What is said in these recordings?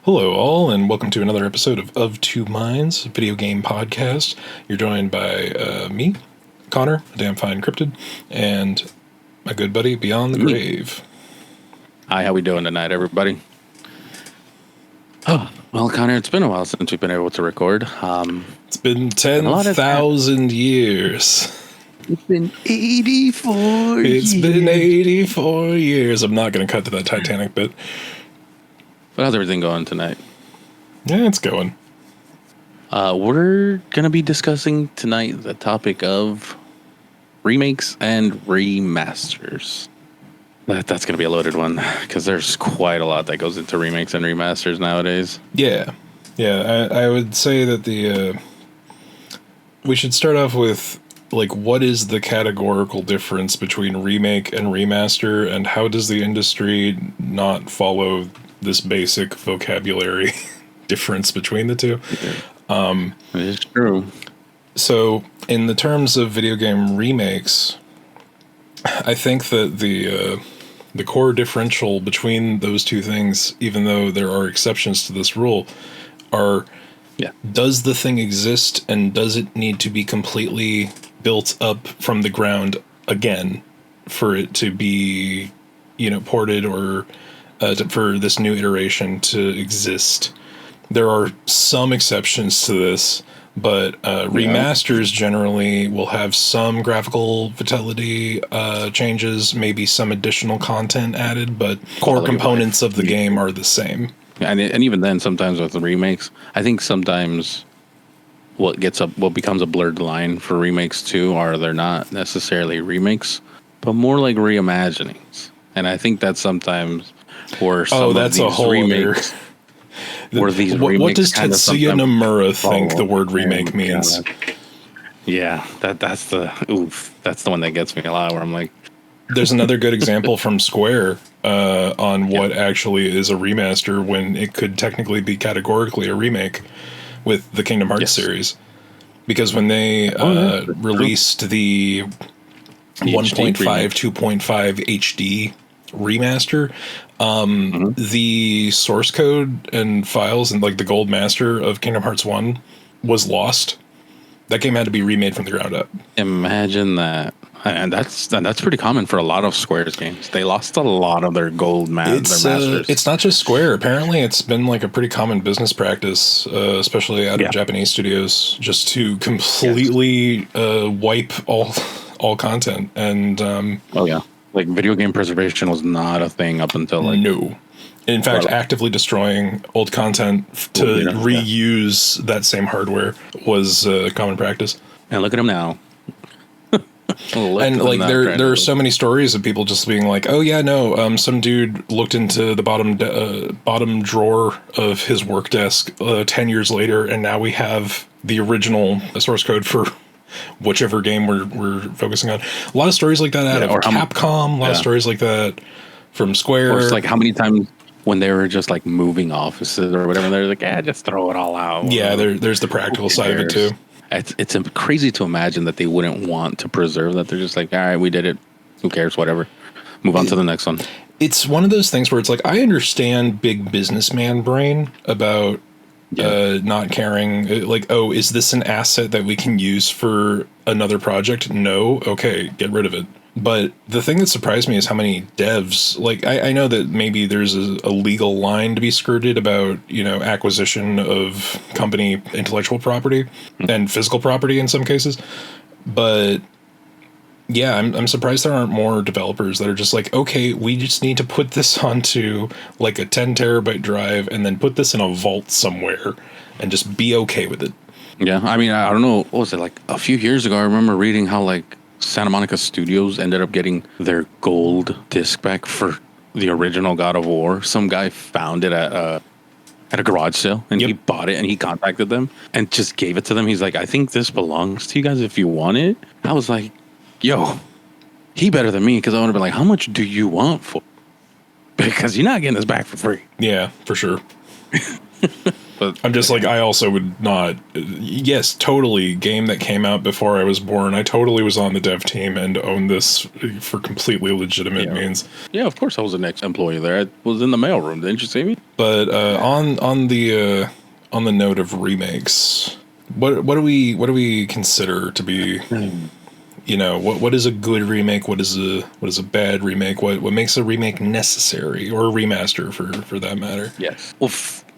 Hello, all, and welcome to another episode of Two Minds, a video game podcast. You're joined by me, Connor, a damn fine cryptid, and my good buddy Beyond the Grave. Hi, how we doing tonight, everybody? Oh, well, Connor, it's been a while since we've been able to record. It's been 10,000 years. It's been 84 years. It's been 84 years. I'm not going to cut to that Titanic bit. But how's everything going tonight? Yeah, it's going. We're going to be discussing tonight the topic of remakes and remasters. That's going to be a loaded one because there's quite a lot that goes into remakes and remasters nowadays. Yeah. I would say that we should start off with, like, what is the categorical difference between remake and remaster, and how does the industry not follow this basic vocabulary difference between the two? It is true. So, in the terms of video game remakes, I think that the core differential between those two things, even though there are exceptions to this rule, are does the thing exist and does it need to be completely built up from the ground again for it to be, ported or for this new iteration to exist. There are some exceptions to this, but remasters generally will have some graphical fidelity changes, maybe some additional content added, but core components of the game are the same. And even then, sometimes with the remakes, I think sometimes what becomes a blurred line for remakes too are they're not necessarily remakes, but more like reimaginings. And I think that's sometimes where some of these remakes. What does Tetsuya Nomura think the word remake means? Yeah, that's the one that gets me a lot, where I'm like, there's another good example from Square on what actually is a remaster when it could technically be categorically a remake with the Kingdom Hearts series. Because when they released the 1.5, 2.5 HD remaster, the source code and files and like the gold master of Kingdom Hearts 1 was lost. That game had to be remade from the ground up. Imagine that. And that's pretty common for a lot of Square's games. They lost a lot of their gold masters. It's not just Square. Apparently, it's been like a pretty common business practice, especially out of Japanese studios, just to completely wipe all content. And like video game preservation was not a thing up until no. In fact, actively destroying old content to reuse that same hardware was common practice. And look at them now. And like there are so many stories of people just being like, oh yeah, no, some dude looked into the bottom drawer of his work desk 10 years later, and now we have the original source code for whichever game we're focusing on. A lot of stories like that out of Capcom, a lot of stories like that from Square. Or it's like how many times when they were just like moving offices or whatever, they're like, just throw it all out. Yeah, there's the practical side of it too. It's crazy to imagine that they wouldn't want to preserve that. They're just like, all right, we did it. Who cares? Whatever. Move on to the next one. It's one of those things where it's like, I understand big businessman brain about not caring. Like, oh, is this an asset that we can use for another project? No. Okay, get rid of it. But the thing that surprised me is how many devs, like, I know that maybe there's a legal line to be skirted about, acquisition of company intellectual property and physical property in some cases. But yeah, I'm surprised there aren't more developers that are just like, okay, we just need to put this onto like a 10 terabyte drive and then put this in a vault somewhere and just be okay with it. Yeah, I mean, I don't know, what was it, like a few years ago, I remember reading how like Santa Monica Studios ended up getting their gold disc back for the original God of War. Some guy found it at a garage sale, and he bought it, and he contacted them and just gave it to them. He's like, I think this belongs to you guys if you want it. I was like, yo, he better than me, because I would have been like, how much do you want for it? Because you're not getting this back for free. Yeah, for sure. But I'm just like, I also would not. Yes, totally. Game that came out before I was born. I totally was on the dev team and owned this for completely legitimate means. Yeah, of course I was the next employee there. I was in the mailroom. Didn't you see me? But on the note of remakes, what do we consider to be? You know, what is a good remake? What is a bad remake? What makes a remake necessary, or a remaster for that matter? Yes. Well,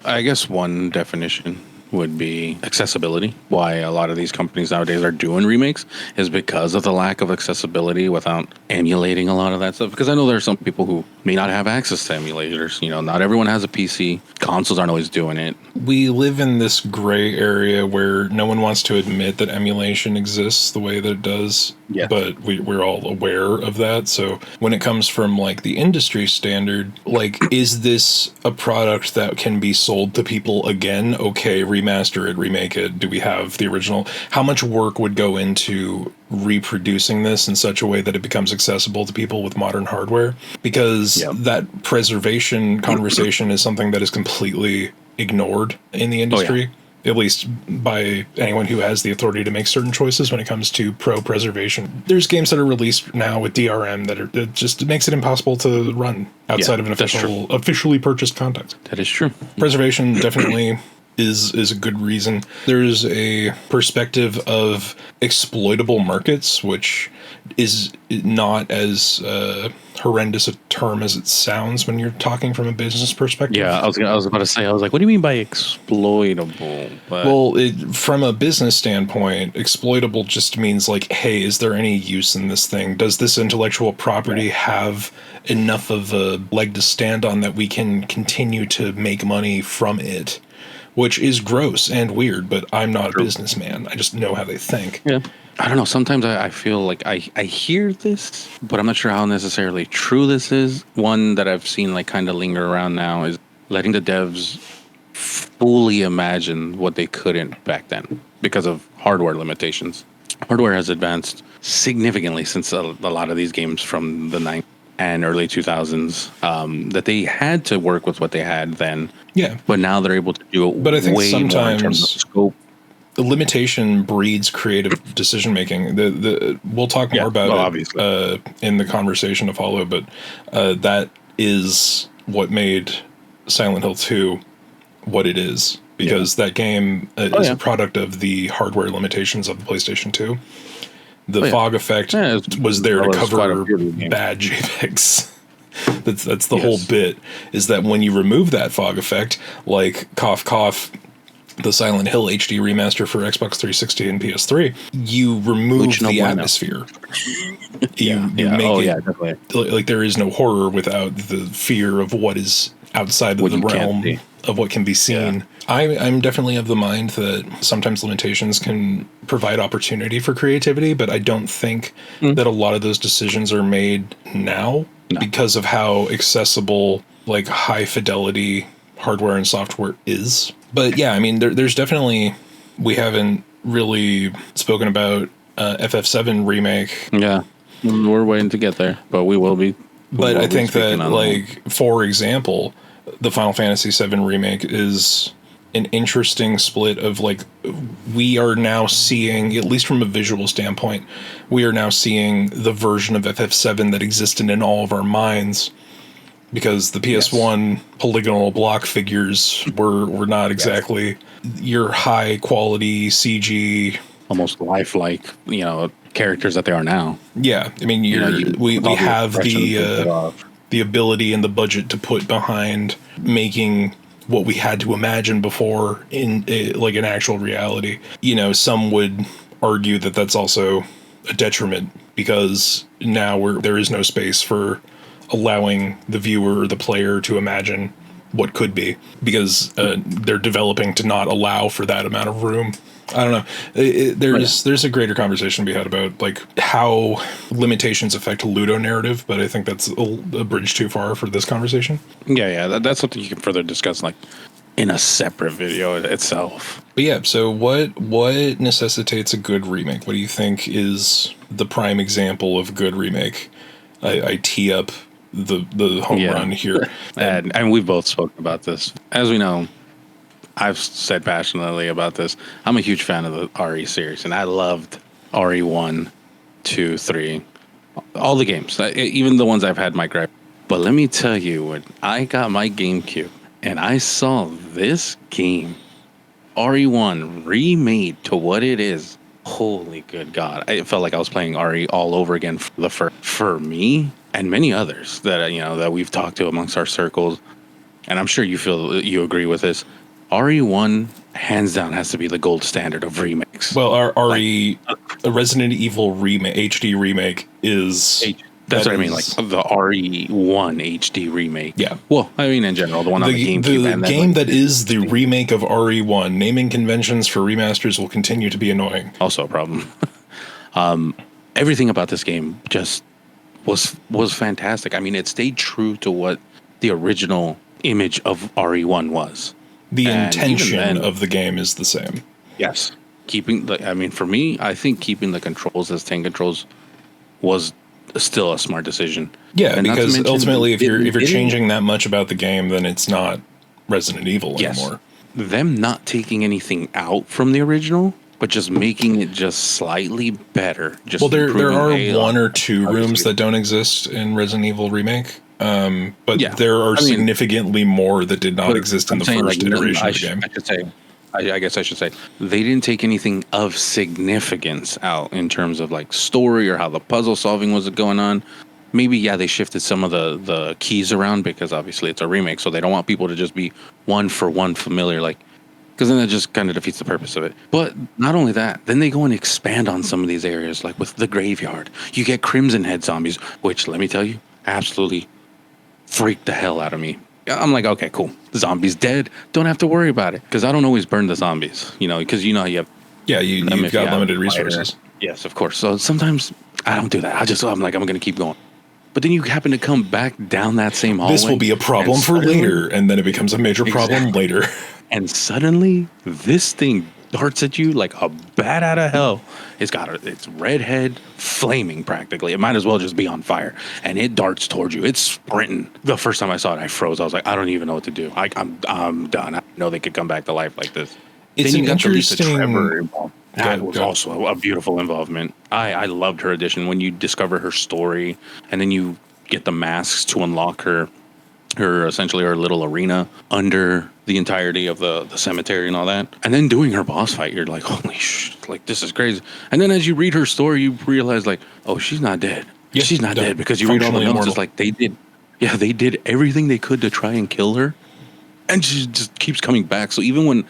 I guess one definition would be accessibility. Why a lot of these companies nowadays are doing remakes is because of the lack of accessibility without emulating a lot of that stuff. Because I know there are some people who may not have access to emulators. You know, not everyone has a PC. Consoles aren't always doing it. We live in this gray area where no one wants to admit that emulation exists the way that it does. Yes. But we're all aware of that. So when it comes from like the industry standard, like, is this a product that can be sold to people again? Okay, remaster it, remake it. Do we have the original? How much work would go into reproducing this in such a way that it becomes accessible to people with modern hardware? Because that preservation conversation is something that is completely ignored in the industry. At least by anyone who has the authority to make certain choices when it comes to preservation. There's games that are released now with DRM that just makes it impossible to run outside of an officially purchased content. That is true. Preservation definitely is a good reason. There's a perspective of exploitable markets, which is not as horrendous a term as it sounds when you're talking from a business perspective. Yeah, I was about to say, I was like, what do you mean by exploitable? But well, from a business standpoint, exploitable just means like, hey, is there any use in this thing? Does this intellectual property have enough of a leg to stand on that we can continue to make money from it? Which is gross and weird, but I'm not a businessman. I just know how they think. Yeah. I don't know. Sometimes I feel like I hear this, but I'm not sure how necessarily true this is. One that I've seen like kind of linger around now is letting the devs fully imagine what they couldn't back then because of hardware limitations. Hardware has advanced significantly since a lot of these games from the 90s and early 2000s that they had to work with what they had then. Yeah. But now they're able to do it but I think way more in terms of sometimes scope. the limitation breeds creative decision making. We'll talk more about it in the conversation to follow, but that is what made Silent Hill 2 what it is, because that game is a product of the hardware limitations of the PlayStation 2. The fog effect was there to cover bad JPEGs. That's the whole bit, is that when you remove that fog effect, like cough cough, the Silent Hill HD remaster for Xbox 360 and PS3, you remove the atmosphere. You make it definitely. Like there is no horror without the fear of what is outside of the realm of what can be seen. Yeah. I'm definitely of the mind that sometimes limitations can provide opportunity for creativity, but I don't think that a lot of those decisions are made now because of how accessible, like, high fidelity hardware and software is. But yeah, I mean, there's definitely, we haven't really spoken about FF7 remake. Yeah, we're waiting to get there, but we will be. But I think that, like, for example, the Final Fantasy VII remake is an interesting split of, like, we are now seeing, at least from a visual standpoint, we are now seeing the version of FF7 that existed in all of our minds, because the PS1 polygonal block figures were not exactly your high quality CG, almost lifelike, characters that they are now. Yeah, I mean, we have the ability and the budget to put behind making what we had to imagine before in like an actual reality. Some would argue that that's also a detriment, because now there is no space for allowing the viewer or the player to imagine what could be, because they're developing to not allow for that amount of room. I don't know. There's a greater conversation to be had about, like, how limitations affect ludonarrative, but I think that's a bridge too far for this conversation. Yeah, that's something you can further discuss, like, in a separate video itself. But yeah, so what necessitates a good remake? What do you think is the prime example of a good remake? I tee up the home run here. And we've both spoken about this. As we know, I've said passionately about this. I'm a huge fan of the RE series, and I loved RE 1, 2, 3, all the games, even the ones I've had my gripe. But let me tell you, when I got my GameCube and I saw this game, RE1 remade to what it is, holy good God. It felt like I was playing RE all over again for me and many others that, that we've talked to amongst our circles. And I'm sure you agree with this. RE1, hands down, has to be the gold standard of remakes. Well, our RE, a Resident Evil HD remake is... That's what I mean, like the RE1 HD remake. Yeah. Well, I mean, in general, the one on the GameCube. The game that is the remake of RE1. Naming conventions for remasters will continue to be annoying. Also a problem. Everything about this game just was fantastic. I mean, it stayed true to what the original image of RE1 was. The intention of the game is the same. Yes. For me, I think keeping the controls as 10 controls was still a smart decision. Yeah, and because ultimately, if you're changing that much about the game, then it's not Resident Evil anymore. Them not taking anything out from the original, but just making it just slightly better. There are one or two rooms that don't exist in Resident Evil Remake. But there are significantly more that did not exist in the first iteration of the game. I guess I should say they didn't take anything of significance out in terms of like story or how the puzzle solving was going on. Maybe, they shifted some of the keys around because obviously it's a remake, so they don't want people to just be one for one familiar, because then that just kind of defeats the purpose of it. But not only that, then they go and expand on some of these areas, like with the graveyard. You get Crimson Head zombies, which, let me tell you, absolutely freaked the hell out of me. I'm like, okay, cool. The zombie's dead. Don't have to worry about it. Because I don't always burn the zombies, because you have... Yeah, you've got limited resources. Yes, of course. So sometimes I don't do that. I'm going to keep going. But then you happen to come back down that same hallway. This will be a problem for later, and then it becomes a major problem later. And suddenly, this thing darts at you like a bat out of hell. It's red head, flaming practically. It might as well just be on fire. And it darts towards you. It's sprinting. The first time I saw it, I froze. I was like, I don't even know what to do. I'm done. I know they could come back to life like this. It's then an interesting... Trevor involved. That was also a beautiful involvement. I loved her addition when you discover her story, and then you get the masks to unlock her essentially her little arena under the entirety of the cemetery and all that. And then doing her boss fight, you're like, holy shit, like this is crazy. And then as you read her story, you realize like, oh, she's not dead. Yeah, she's not dead, because you read all the notes. It's like they did everything they could to try and kill her, and she just keeps coming back. So even when,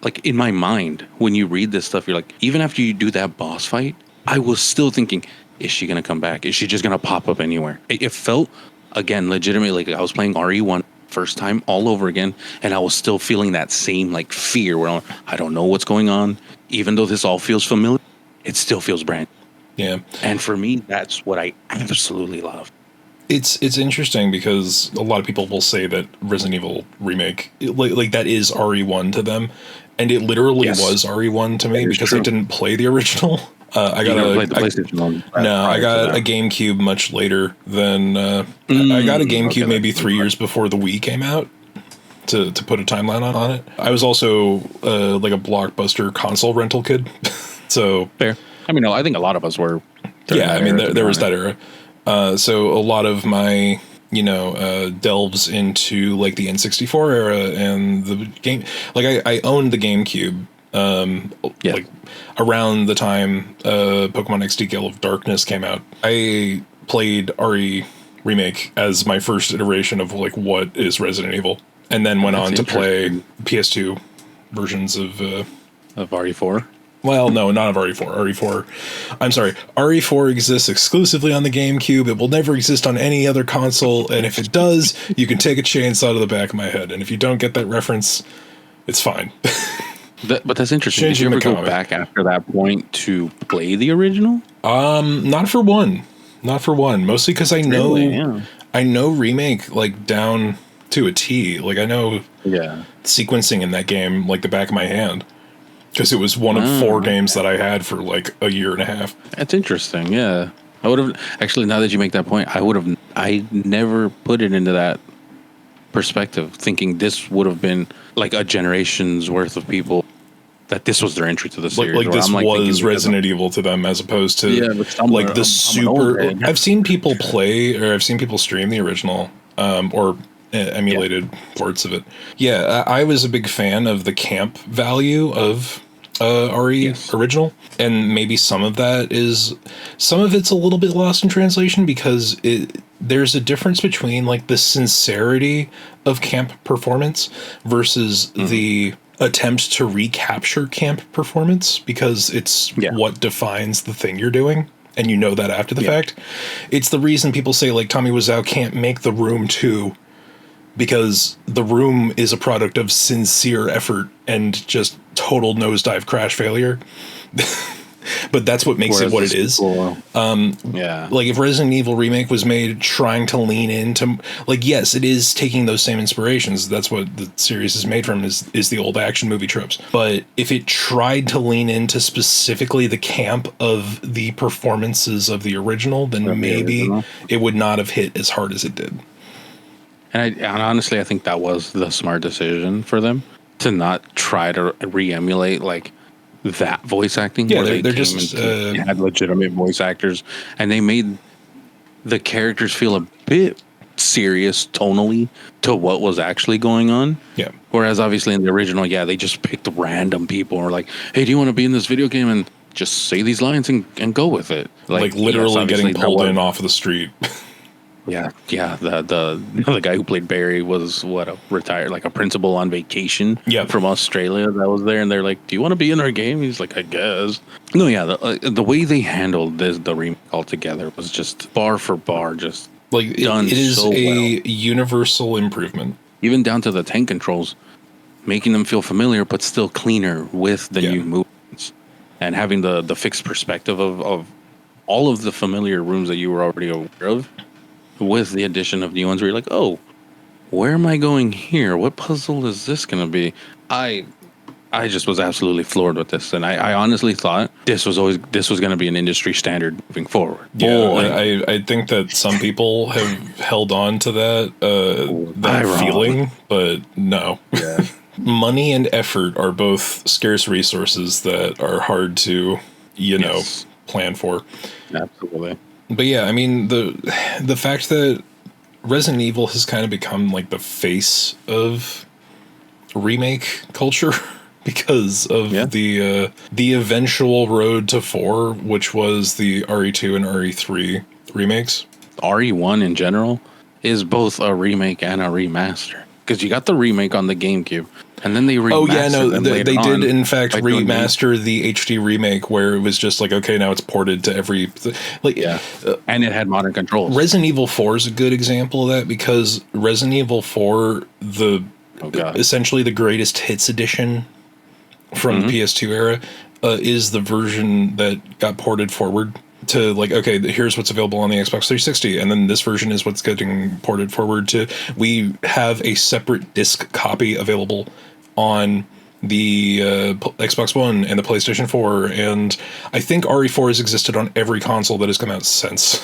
like, in my mind, when you read this stuff, you're like, even after you do that boss fight, I was still thinking, is she going to come back? Is she just going to pop up anywhere? It felt, again, legitimately like I was playing RE1 first time all over again, and I was still feeling that same, like, fear where I don't know what's going on. Even though this all feels familiar, it still feels brand new. Yeah. And for me, that's what I absolutely love. It's interesting because a lot of people will say that Resident Evil Remake, like that is RE1 to them. And it literally was RE1 to me because I didn't play the original. I got a GameCube much later than I got a GameCube maybe 3 years before the Wii came out. To put a timeline on it, I was also like a Blockbuster console rental kid. So fair. I mean, I think a lot of us were. Yeah, I mean, there was that era. So a lot of my delves into like the N64 era and the game, like I owned the GameCube like around the time Pokemon XD Gale of Darkness came out. I played RE Remake as my first iteration of like what is Resident Evil, and then went on to play PS2 versions of RE4. Well, no, not of RE4. I'm sorry. RE4 exists exclusively on the GameCube. It will never exist on any other console. And if it does, you can take a chainsaw to the back of my head. And if you don't get that reference, it's fine. But that's interesting. Did you ever go back after that point to play the original? Not for one. Mostly because I know Remake like down to a T. Like I know sequencing in that game like the back of my hand. Because it was one of 4 games that I had for like a year and a half. That's interesting. Yeah, I would have actually. Now that you make that point, I never put it into that perspective, thinking this would have been like a generation's worth of people that this was their entry to the series. Like this was Resident Evil to them, as opposed to like the super. I've seen people play, or I've seen people stream the original, or emulated ports of it. Yeah, I was a big fan of the camp value of RE original, and maybe some of it's a little bit lost in translation, because there's a difference between like the sincerity of camp performance versus the attempt to recapture camp performance, because it's what defines the thing you're doing, and you know that after the fact. It's the reason people say like Tommy Wiseau can't make The Room 2, because The Room is a product of sincere effort and just total nosedive crash failure. But that's what makes it what it is. Cool. Like if Resident Evil Remake was made trying to lean into, like, yes, it is taking those same inspirations. That's what the series is made from, is the old action movie tropes. But if it tried to lean into specifically the camp of the performances of the original, then maybe it would not have hit as hard as it did. And honestly, I think that was the smart decision for them, to not try to re-emulate like that voice acting. Yeah, where they're just they had legitimate voice actors, and they made the characters feel a bit serious tonally to what was actually going on. Yeah. Whereas obviously in the original, they just picked random people and were like, "Hey, do you want to be in this video game?" And just say these lines and go with it. Like literally getting pulled in off of the street. Yeah. The guy who played Barry was retired, like a principal on vacation from Australia that was there, and they're like, "Do you want to be in our game?" He's like, "I guess." No, the way they handled the remake altogether was just bar for bar, just like done. It is so universal improvement, even down to the tank controls, making them feel familiar but still cleaner with the new movements, and having the fixed perspective of all of the familiar rooms that you were already aware of, with the addition of new ones where you're like, oh, where am I going here? What puzzle is this going to be? I just was absolutely floored with this, and I honestly thought this was going to be an industry standard moving forward. Yeah, I think that some people have held on to that feeling, but no. Yeah. Money and effort are both scarce resources that are hard to, plan for. Absolutely. But yeah, I mean, the fact that Resident Evil has kind of become like the face of remake culture because of the eventual road to 4, which was the RE2 and RE3 remakes. RE1 in general is both a remake and a remaster, because you got the remake on the GameCube, and then they remastered. They did in fact remaster the HD remake, where it was just like, okay, now it's ported to every and it had modern controls. Resident Evil 4 is a good example of that, because Resident Evil 4, essentially the greatest hits edition from the PS2 era, is the version that got ported forward to, like, okay, here's what's available on the Xbox 360, and then this version is what's getting ported forward to. We have a separate disc copy available on the Xbox One and the PlayStation 4, and I think RE4 has existed on every console that has come out since,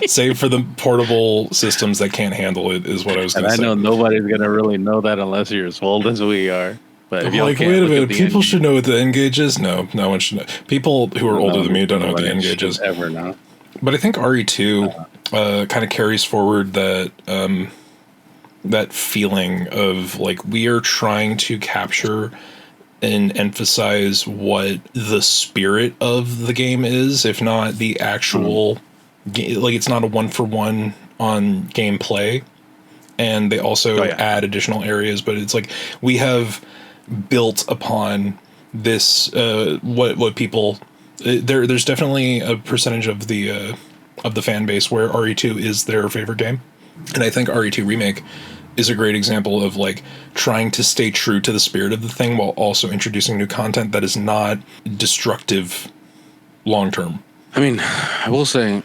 save for the portable systems that can't handle it, is what I was going to say. I know nobody's going to really know that unless you're as old as we are. But if wait a minute, people should know what the N-Gage is? No one should know. People who are older than me don't know what the N-Gage is. Ever know. But I think RE2 kind of carries forward that feeling of, like, we are trying to capture and emphasize what the spirit of the game is, if not the actual like, it's not a 1-for-1 on gameplay, and they also add additional areas, but it's like we have built upon this what people there's definitely a percentage of the fan base where RE2 is their favorite game, and I think RE2 Remake is a great example of, like, trying to stay true to the spirit of the thing while also introducing new content that is not destructive long term. I mean, I will say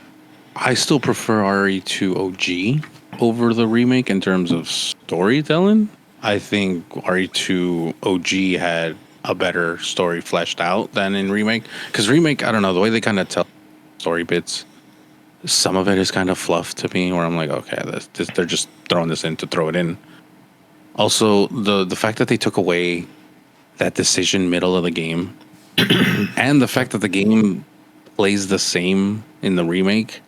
I still prefer RE2 OG over the remake in terms of storytelling. I think RE2 OG had a better story fleshed out than in remake, because remake, I don't know, the way they kind of tell story bits, some of it is kind of fluff to me, where I'm like, okay, they're just throwing this in to throw it in. Also, the fact that they took away that decision middle of the game, and the fact that the game plays the same in the remake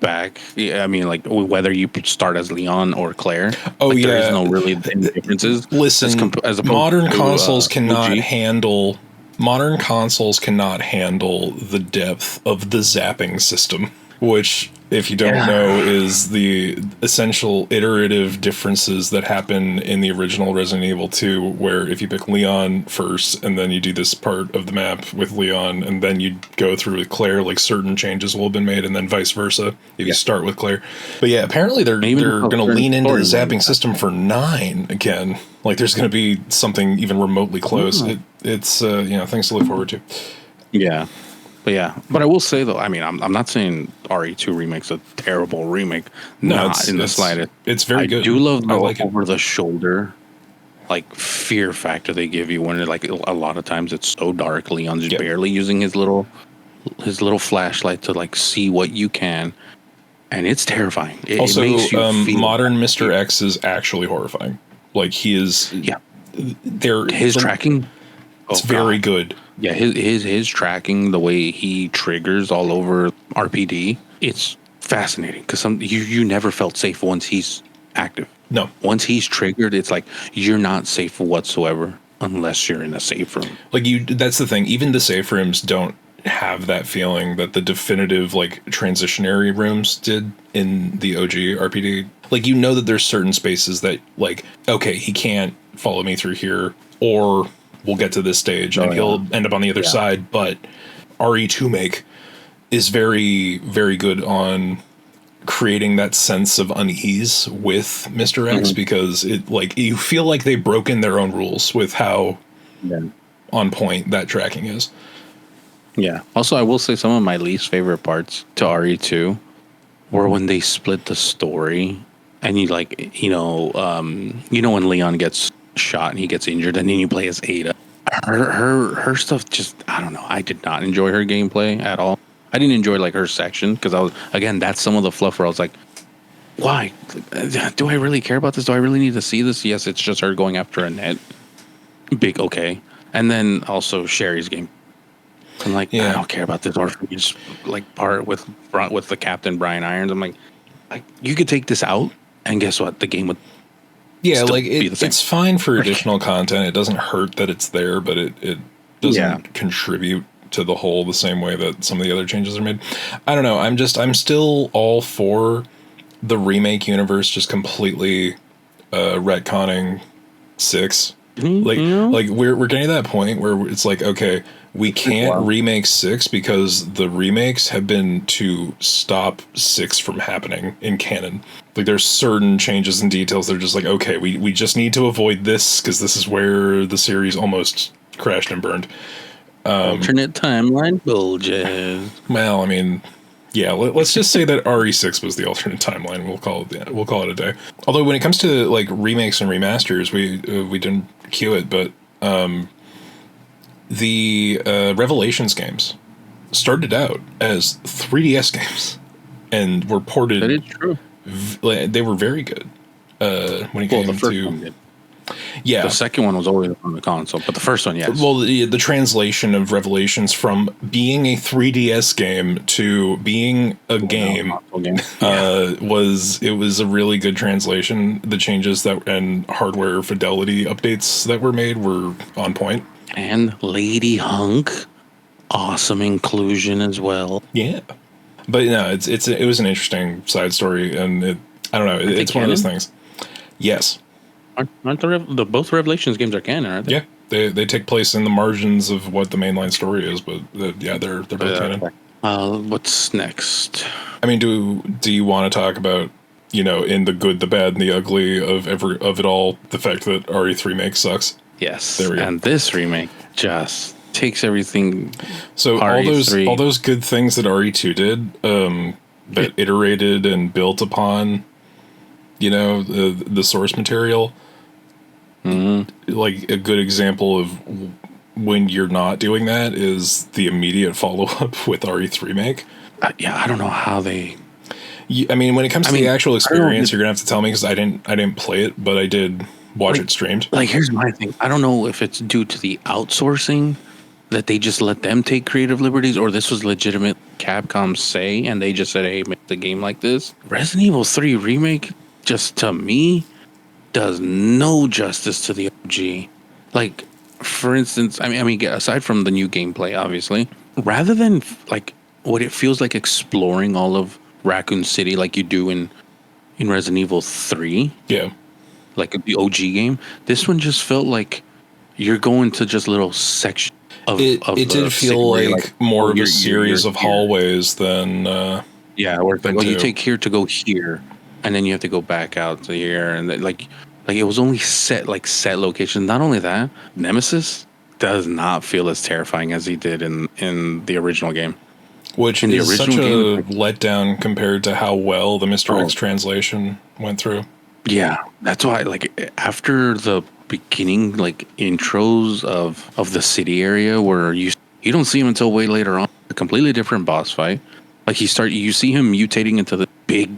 back. Yeah, I mean, like whether you start as Leon or Claire, Oh like yeah, there is no really any differences. Listen, as opposed modern to, consoles cannot OG. handle. Modern consoles cannot handle the depth of the zapping system, which, if you don't know, is the essential iterative differences that happen in the original Resident Evil 2, where if you pick Leon first and then you do this part of the map with Leon and then you go through with Claire, like certain changes will have been made, and then vice versa if you start with Claire. But yeah, apparently they're going to lean into the zapping system for 9 again. Like there's going to be something even remotely close. It's things to look forward to. Yeah. But I will say though, I mean, I'm not saying RE2 Remake's a terrible remake. No, not in the slightest. It's very good. I do love the like over the shoulder, like fear factor they give you when like a lot of times it's so dark. Leon's barely using his little flashlight to like see what you can, and it's terrifying. It makes you feel modern Mr. X is actually horrifying. Like he is. Yeah. His tracking. It's very good. Yeah, his tracking, the way he triggers all over RPD, it's fascinating because you never felt safe once he's active. No. Once he's triggered, it's like you're not safe whatsoever unless you're in a safe room. Like that's the thing. Even the safe rooms don't have that feeling that the definitive like transitionary rooms did in the OG RPD. Like you know that there's certain spaces that like, okay, he can't follow me through here, or we'll get to this stage and he'll end up on the other side. But RE2 Make is very, very good on creating that sense of unease with Mr. X because it like you feel like they've broken their own rules with how on point that tracking is. Yeah. Also, I will say some of my least favorite parts to RE2 were when they split the story and you like, when Leon gets shot and he gets injured and then you play as Ada. Her stuff just, I don't know. I did not enjoy her gameplay at all. I didn't enjoy like her section because that's some of the fluff where I was like, why? Do I really care about this? Do I really need to see this? Yes, it's just her going after Annette. Big okay. And then also Sherry's game. I'm like, I don't care about this orphanage like part with the Captain Brian Irons. I'm like you could take this out and guess what? The game would like it's fine for additional content. It doesn't hurt that it's there, but it doesn't contribute to the whole the same way that some of the other changes are made. I don't know. I'm still all for the remake universe just completely retconning 6. Like we're getting to that point where it's like, okay, we can't remake 6 because the remakes have been to stop 6 from happening in canon. Like there's certain changes and details that are just like, okay, we just need to avoid this because this is where the series almost crashed and burned. Alternate timeline bullshit. Well, I mean, yeah, let's just say that RE6 was the alternate timeline. We'll call it a day. Although when it comes to like remakes and remasters, we didn't cue it, but the Revelations games started out as 3DS games and were ported. That is true. They were very good when it came the first to. One did. Yeah, the second one was always on the console, but the first one, yes. Well, the translation of Revelations from being a 3DS game to being a game was a really good translation. The changes and hardware fidelity updates that were made were on point. And Lady Hunk, awesome inclusion as well. Yeah, but no, it was an interesting side story, and I don't know, it's one of those things. Yes. Aren't the both Revelations games are canon, aren't they? Yeah, they take place in the margins of what the mainline story is, but they're both canon. What's next? I mean, do you want to talk about, in the good, the bad, and the ugly of it all, the fact that RE3 Make sucks? Yes, there we go. And this remake just takes everything. So all those good things that RE2 did, that iterated and built upon, the source material. Mm-hmm. Like a good example of when you're not doing that is the immediate follow-up with RE3 Make. I don't know how they. I mean, when it comes to the actual experience, you're gonna have to tell me because I didn't play it, but I did watch it streamed. Like, here's my thing. I don't know if it's due to the outsourcing that they just let them take creative liberties, or this was legitimate Capcom say, and they just said, hey, make the game like this. Resident Evil 3 Remake, just to me, does no justice to the OG. Like, for instance, I mean, aside from the new gameplay, obviously, rather than like what it feels like exploring all of Raccoon City like you do in Resident Evil 3, Yeah. like the OG game, this one just felt like you're going to just little sections of It did feel like more of a series of hallways than where it's like, well, you take here to go here, and then you have to go back out to here, and then, like it was only set locations. Not only that, Nemesis does not feel as terrifying as he did in the original game. Which is such a letdown compared to how well the Mr. X translation went through. Yeah, that's why, like, after the beginning, like, intros of the city area where you don't see him until way later on, a completely different boss fight. Like, you see him mutating into the big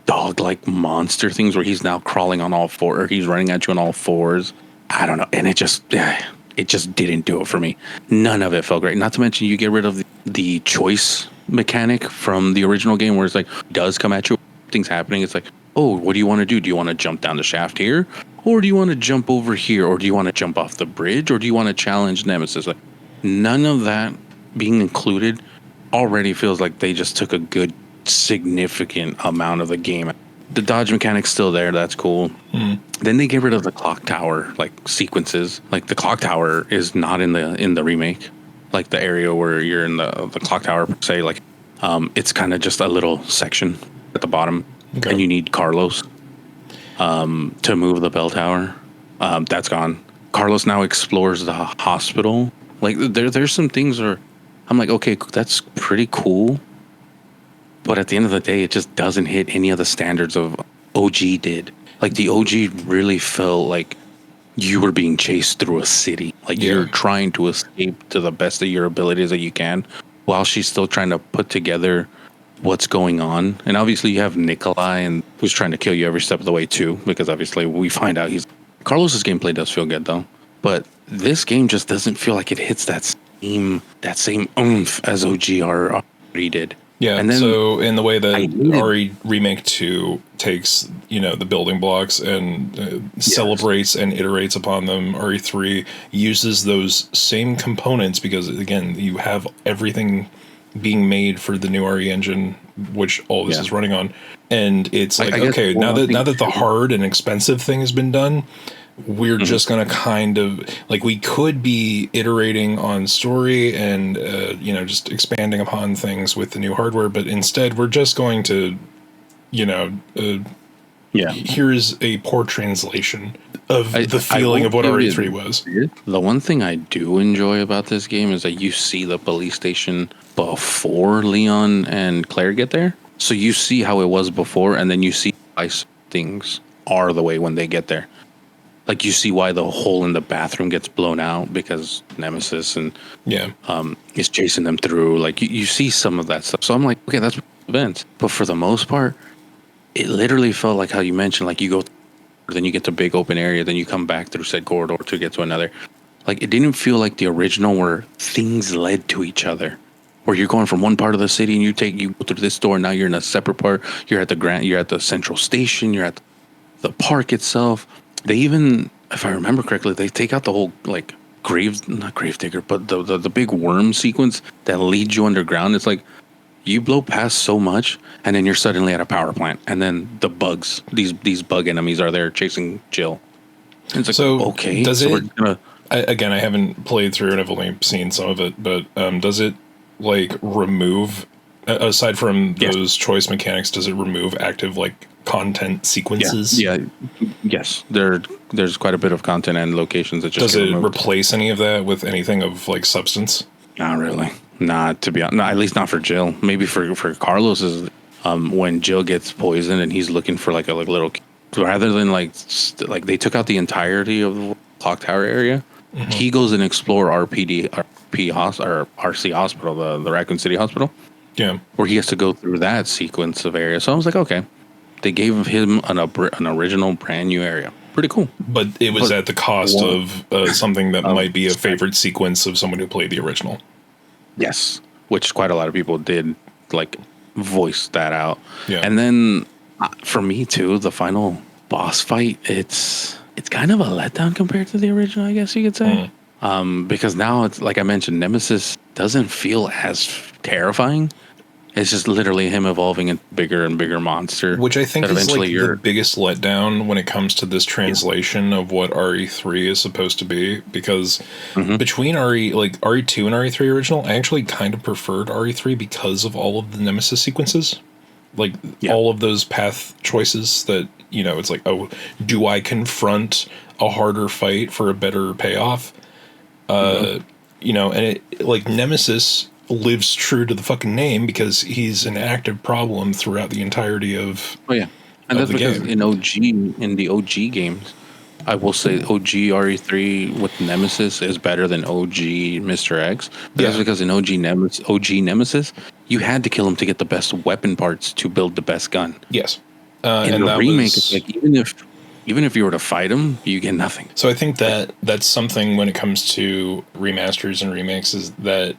dog-like monster things where he's now crawling on all four, or he's running at you on all fours. I don't know, and it just didn't do it for me. None of it felt great. Not to mention, you get rid of the choice mechanic from the original game, where it's like, does come at you, things happening. It's like, oh, what do you want to do? Do you want to jump down the shaft here? Or do you want to jump over here? Or do you want to jump off the bridge? Or do you want to challenge Nemesis? Like, none of that being included already feels like they just took a good, significant amount of the game. The dodge mechanic's still there. That's cool. Then they get rid of the clock tower, like, sequences. Like, the clock tower is not in the remake. Like, the area where you're in the clock tower, per se, like, it's kind of just a little section at the bottom. Okay. And you need Carlos to move the bell tower. That's gone. Carlos now explores the hospital. Like, there's some things where I'm like, okay, that's pretty cool. But at the end of the day, it just doesn't hit any of the standards of OG did. Like, the OG really felt like you were being chased through a city. Like, you're trying to escape to the best of your abilities that you can, while she's still trying to put together what's going on. And obviously you have Nikolai, and who's trying to kill you every step of the way too, because obviously we find out Carlos's gameplay does feel good though, but this game just doesn't feel like it hits that same oomph as OG already did. Yeah, and then, so in the way that RE Remake 2 takes, the building blocks and celebrates and iterates upon them, RE3 uses those same components because, again, you have everything being made for the new RE engine, which all this is running on. And it's like, okay, now that the hard and expensive thing has been done, we're just going to kind of, like, we could be iterating on story and, just expanding upon things with the new hardware, but instead we're just going to, here's a poor translation of the feeling of what RE3 was. The one thing I do enjoy about this game is that you see the police station before Leon and Claire get there. So you see how it was before, and then you see why things are the way when they get there. Like, you see why the hole in the bathroom gets blown out because Nemesis is chasing them through. Like, you see some of that stuff. So I'm like, okay, that's events. But for the most part, it literally felt like how you mentioned, like, you go, then you get to a big open area, then you come back through said corridor to get to another. Like, it didn't feel like the original where things led to each other. Where you're going from one part of the city and you go through this door, and now you're in a separate part. You're at the central station. You're at the park itself. They even, if I remember correctly, they take out the whole, like, not gravedigger, but the big worm sequence that leads you underground. It's like you blow past so much, and then you're suddenly at a power plant, and then the bugs, these bug enemies are there chasing Jill. And it's like, so okay, does it? Again, I haven't played through and I've only seen some of it, but does it, like, remove, aside from those choice mechanics, does it remove active, like, content sequences? Yes. There's quite a bit of content and locations that just does it replace any of that with anything of, like, substance? Not really. Not to be honest. No, at least not for Jill. Maybe for Carlos is when Jill gets poisoned and he's looking for like a little, rather than like they took out the entirety of the clock tower area. Mm-hmm. He goes and explore RC hospital, the Raccoon City hospital. Yeah, where he has to go through that sequence of area. So I was like, okay, they gave him an original brand new area. pretty cool. But it was at the cost of something that might be a favorite sequence of someone who played the original. Yes, which quite a lot of people did like voice that out. Yeah. And then for me too, the final boss fight, it's kind of a letdown compared to the original, I guess you could say. Because now it's like I mentioned, Nemesis doesn't feel as terrifying. It's just literally him evolving into bigger and bigger monster. Which I think is like the biggest letdown when it comes to this translation of what RE3 is supposed to be. Because between RE2 and RE3 original, I actually kind of preferred RE3 because of all of the Nemesis sequences. Like all of those path choices that, you know, it's like, oh, do I confront a harder fight for a better payoff? You know, and it like Nemesis lives true to the fucking name because he's an active problem throughout the entirety of and that's because game. In the OG games, I will say OG RE3 with Nemesis is better than OG Mr. X. But that's because in OG Nemesis, you had to kill him to get the best weapon parts to build the best gun. Yes. In and the remake, it's like even if you were to fight him, you get nothing. So I think that's something when it comes to remasters and remakes is that,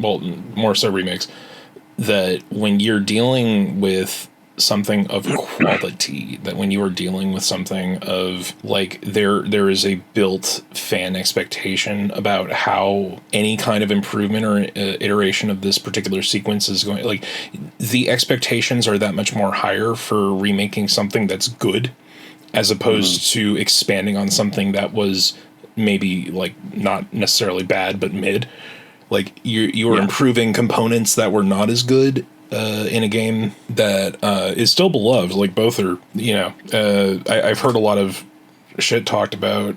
well, more so remakes, that when you're dealing with something of quality, that when you are dealing with something of like there is a built fan expectation about how any kind of improvement or iteration of this particular sequence is going, like the expectations are that much more higher for remaking something that's good as opposed to expanding on something that was maybe like not necessarily bad but mid. Like you're improving components that were not as good in a game that is still beloved. Like both are, you know, I've heard a lot of shit talked about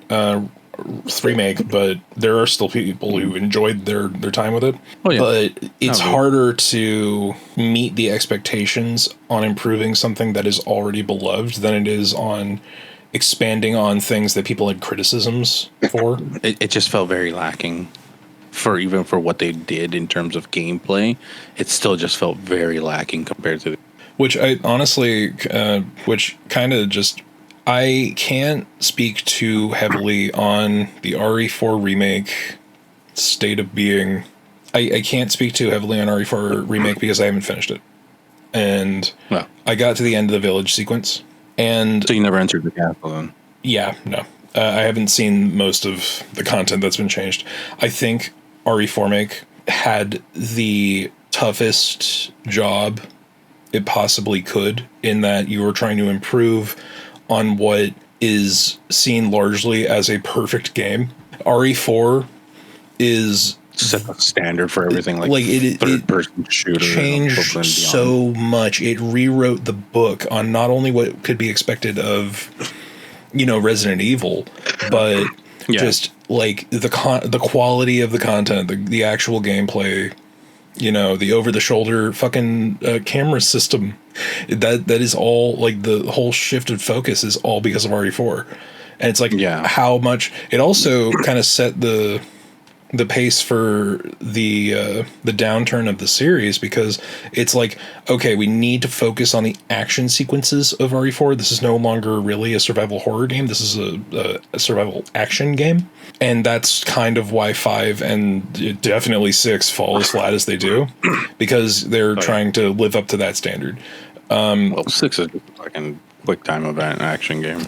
Remake, but there are still people who enjoyed their time with it. Oh, yeah. But it's harder to meet the expectations on improving something that is already beloved than it is on expanding on things that people had criticisms for. It just felt very lacking. For what they did in terms of gameplay, it still just felt very lacking compared to which I honestly, which kind of just, I can't speak too heavily on the RE4 remake state of being. I can't speak too heavily on RE4 remake because I haven't finished it. And I got to the end of the village sequence. And so you never entered the castle then? Yeah, no. I haven't seen most of the content that's been changed. I think RE4 Make had the toughest job it possibly could in that you were trying to improve on what is seen largely as a perfect game. RE4 is set the standard for everything, like third-person shooter changed so much. It rewrote the book on not only what could be expected of, you know, Resident Evil, but just like the quality of the content, the actual gameplay, you know, the over-the-shoulder fucking camera system. That is all, like, the whole shifted focus is all because of RE4. And it's like how much it also kind of set the pace for the downturn of the series, because it's like, okay, we need to focus on the action sequences of RE4. This is no longer really a survival horror game. This is a survival action game. And that's kind of why 5 and definitely 6 fall as flat as they do, because they're trying to live up to that standard. Well, 6 is just a fucking quick time event action game.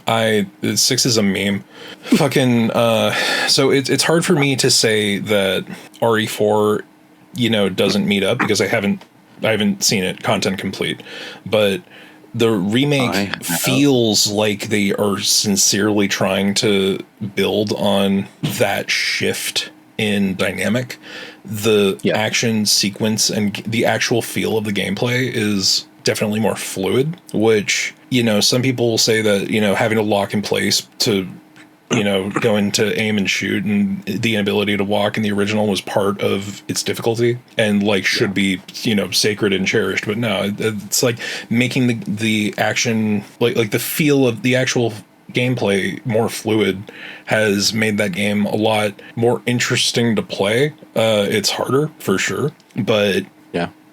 6 is a meme. Fucking so it's hard for me to say that RE4, you know, doesn't meet up because I haven't seen it content complete. But the remake feels like they are sincerely trying to build on that shift in dynamic. The action sequence and the actual feel of the gameplay is definitely more fluid, which, you know, some people will say that, you know, having to lock in place to, you know, go into aim and shoot and the inability to walk in the original was part of its difficulty and like should be, you know, sacred and cherished. But no, it's like making the action, like the feel of the actual gameplay more fluid has made that game a lot more interesting to play. It's harder for sure, but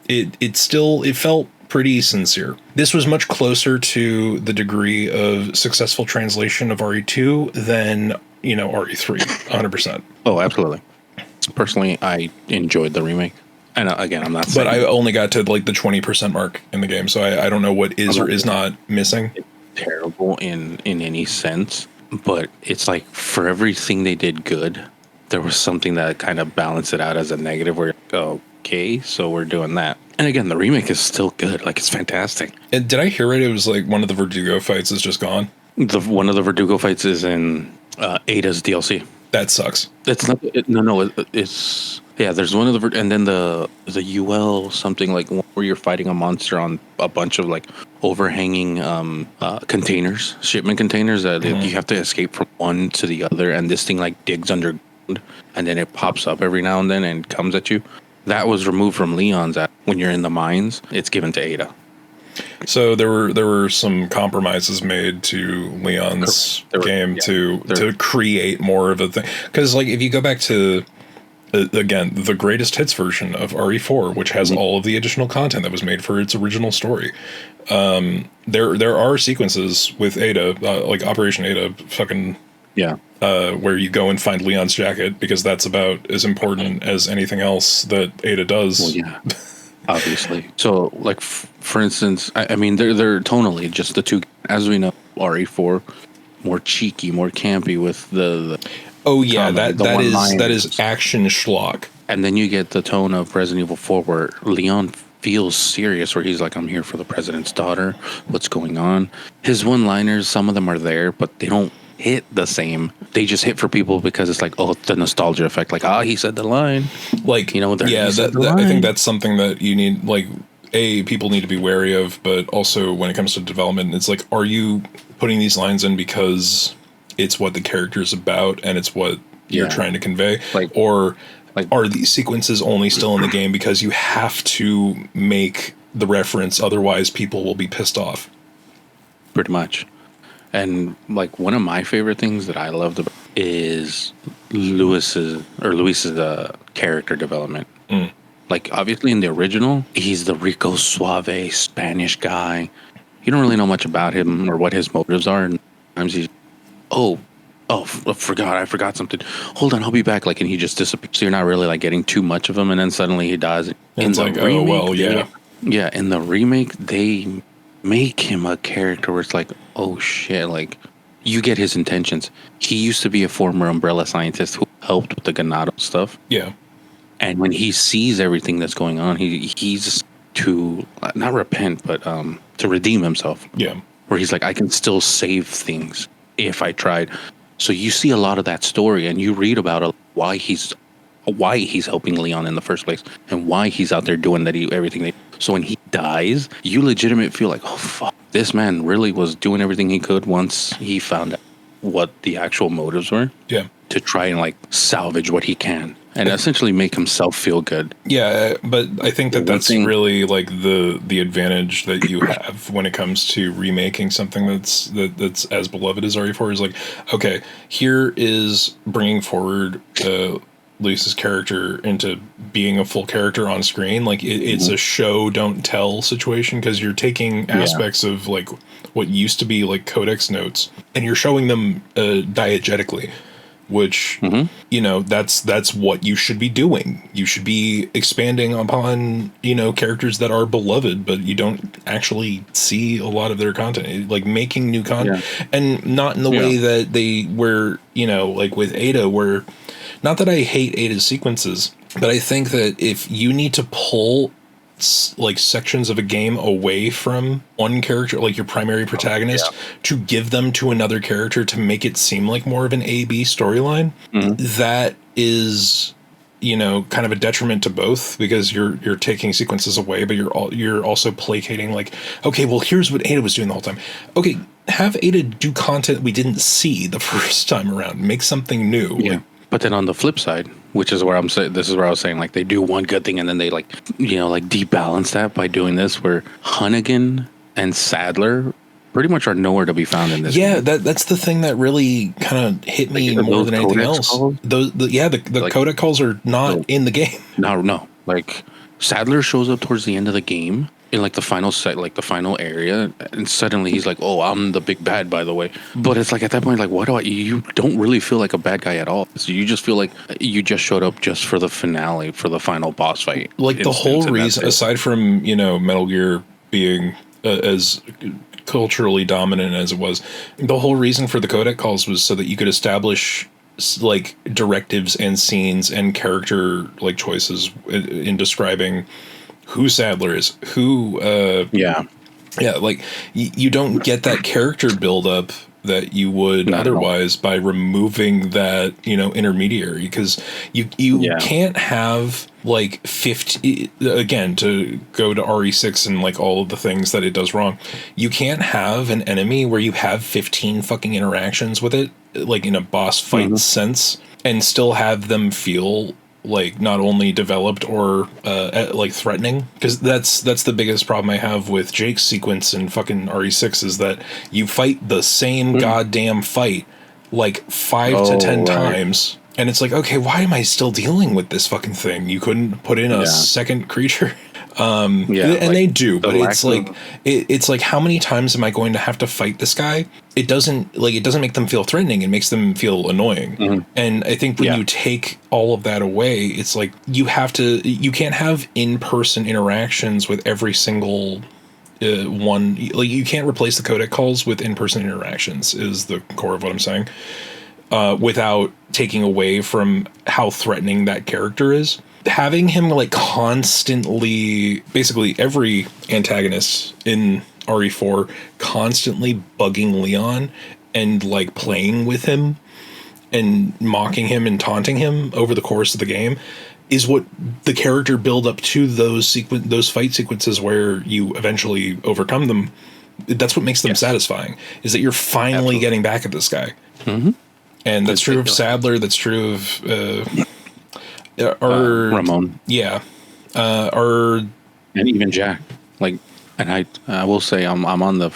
it felt pretty sincere. This was much closer to the degree of successful translation of RE2 than, RE3, 100%. Oh, absolutely. Personally, I enjoyed the remake. And again, I'm not saying... But I only got to like the 20% mark in the game, so I don't know what is or is not missing. It's terrible in any sense, but it's like for everything they did good, there was something that kind of balanced it out as a negative where, okay, so we're doing that. And again, the remake is still good. Like, it's fantastic. And did I hear right? It was like one of the Verdugo fights is just gone? One of the Verdugo fights is in Ada's DLC. That sucks. It's not. It's yeah. There's one of the and then the UL something like where you're fighting a monster on a bunch of like overhanging containers, shipment containers that you have to escape from one to the other, and this thing like digs underground, and then it pops up every now and then and comes at you. That was removed from Leon's. When you're in the mines, it's given to Ada. So there were some compromises made to Leon's game to create more of a thing. Because like if you go back to again the greatest hits version of RE4, which has all of the additional content that was made for its original story, there are sequences with Ada, like Operation Ada, where you go and find Leon's jacket because that's about as important as anything else that Ada does. Well, yeah. Obviously. So, like, for instance, I mean, they're tonally just the two, as we know, RE4, more cheeky, more campy with the oh yeah, that is action schlock. And then you get the tone of Resident Evil 4 where Leon feels serious, where he's like, I'm here for the president's daughter. What's going on? His one-liners, some of them are there, but they don't hit the same. They just hit for people because it's like, oh, the nostalgia effect. Like, he said the line. Like, I think that's something that you need, like, people need to be wary of, but also when it comes to development, it's like, are you putting these lines in because it's what the character's about and it's what you're trying to convey? Or are these sequences only still in the game because you have to make the reference, otherwise people will be pissed off? Pretty much. And like one of my favorite things that I loved about is Luis's character development. Like obviously in the original, he's the Rico Suave Spanish guy. You don't really know much about him or what his motives are. And sometimes he's, I forgot something. Hold on, I'll be back. Like, and he just disappears. So you're not really like getting too much of him. And then suddenly he dies. It's like, remake, yeah. In the remake, they make him a character where it's like, oh shit, like you get his intentions. He used to be a former Umbrella scientist who helped with the Ganado stuff. Yeah. And when he sees everything that's going on, he's to not repent, but to redeem himself. Yeah. Where he's like, I can still save things if I tried. So you see a lot of that story, and you read about why he's helping Leon in the first place, and why he's out there doing everything. So when he dies, you legitimately feel like, oh fuck, this man really was doing everything he could once he found out what the actual motives were. Yeah. To try and like salvage what he can and essentially make himself feel good. Yeah, but I think that's really like the advantage that you have when it comes to remaking something that's as beloved as RE4 is like, okay, here is bringing forward Luis's character into being a full character on screen. Like it's a show don't tell situation because you're taking aspects of like what used to be like codex notes and you're showing them diegetically, which that's what you should be doing. You should be expanding upon characters that are beloved, but you don't actually see a lot of their content, like making new content, and not in the way that they were like with Ada, where not that I hate Ada's sequences, but I think that if you need to pull like sections of a game away from one character, like your primary protagonist, to give them to another character to make it seem like more of an A-B storyline, that is kind of a detriment to both, because you're taking sequences away, but you're also placating, like, okay, well, here's what Ada was doing the whole time. Okay, have Ada do content we didn't see the first time around. Make something new. Yeah. Like, but then on the flip side, which is where I'm saying, this is where I was saying, like, they do one good thing and then they like debalance that by doing this, where Hunnigan and Sadler pretty much are nowhere to be found in this game. That's the thing that really kind of hit me more than anything else. The codec calls are not in the game. No. Like, Sadler shows up towards the end of the game, in like the final set, like the final area, and suddenly he's like, "Oh, I'm the big bad, by the way." But it's like at that point, like, what do I? You don't really feel like a bad guy at all. So you just feel like you just showed up just for the finale, for the final boss fight. Like the whole reason, aside from Metal Gear being as culturally dominant as it was, the whole reason for the codec calls was so that you could establish like directives and scenes and character like choices in describing who Sadler is, who yeah, like you don't get that character build up that you would not otherwise by removing that intermediary, because you can't have like 50, again, to go to RE6 and like all of the things that it does wrong. You can't have an enemy where you have 15 fucking interactions with it, like in a boss fight sense, and still have them feel like not only developed or like threatening, because that's the biggest problem I have with Jake's sequence in fucking RE6 is that you fight the same goddamn fight like 5 to 10 times, and it's like, okay, why am I still dealing with this fucking thing? You couldn't put in a second creature. And like, they do, but it's like it's like, how many times am I going to have to fight this guy? It doesn't make them feel threatening. It makes them feel annoying. And I think when you take all of that away, it's like you can't have in-person interactions with every single one. Like you can't replace the codec calls with in-person interactions is the core of what I'm saying, without taking away from how threatening that character is. Having him like constantly, basically every antagonist in RE4 constantly bugging Leon and like playing with him and mocking him and taunting him over the course of the game is what the character build up to those fight sequences where you eventually overcome them. That's what makes them satisfying, is that you're finally getting back at this guy. And that's true of Sadler. That's true of Ramon, and even Jack. Like, and I will say I'm on the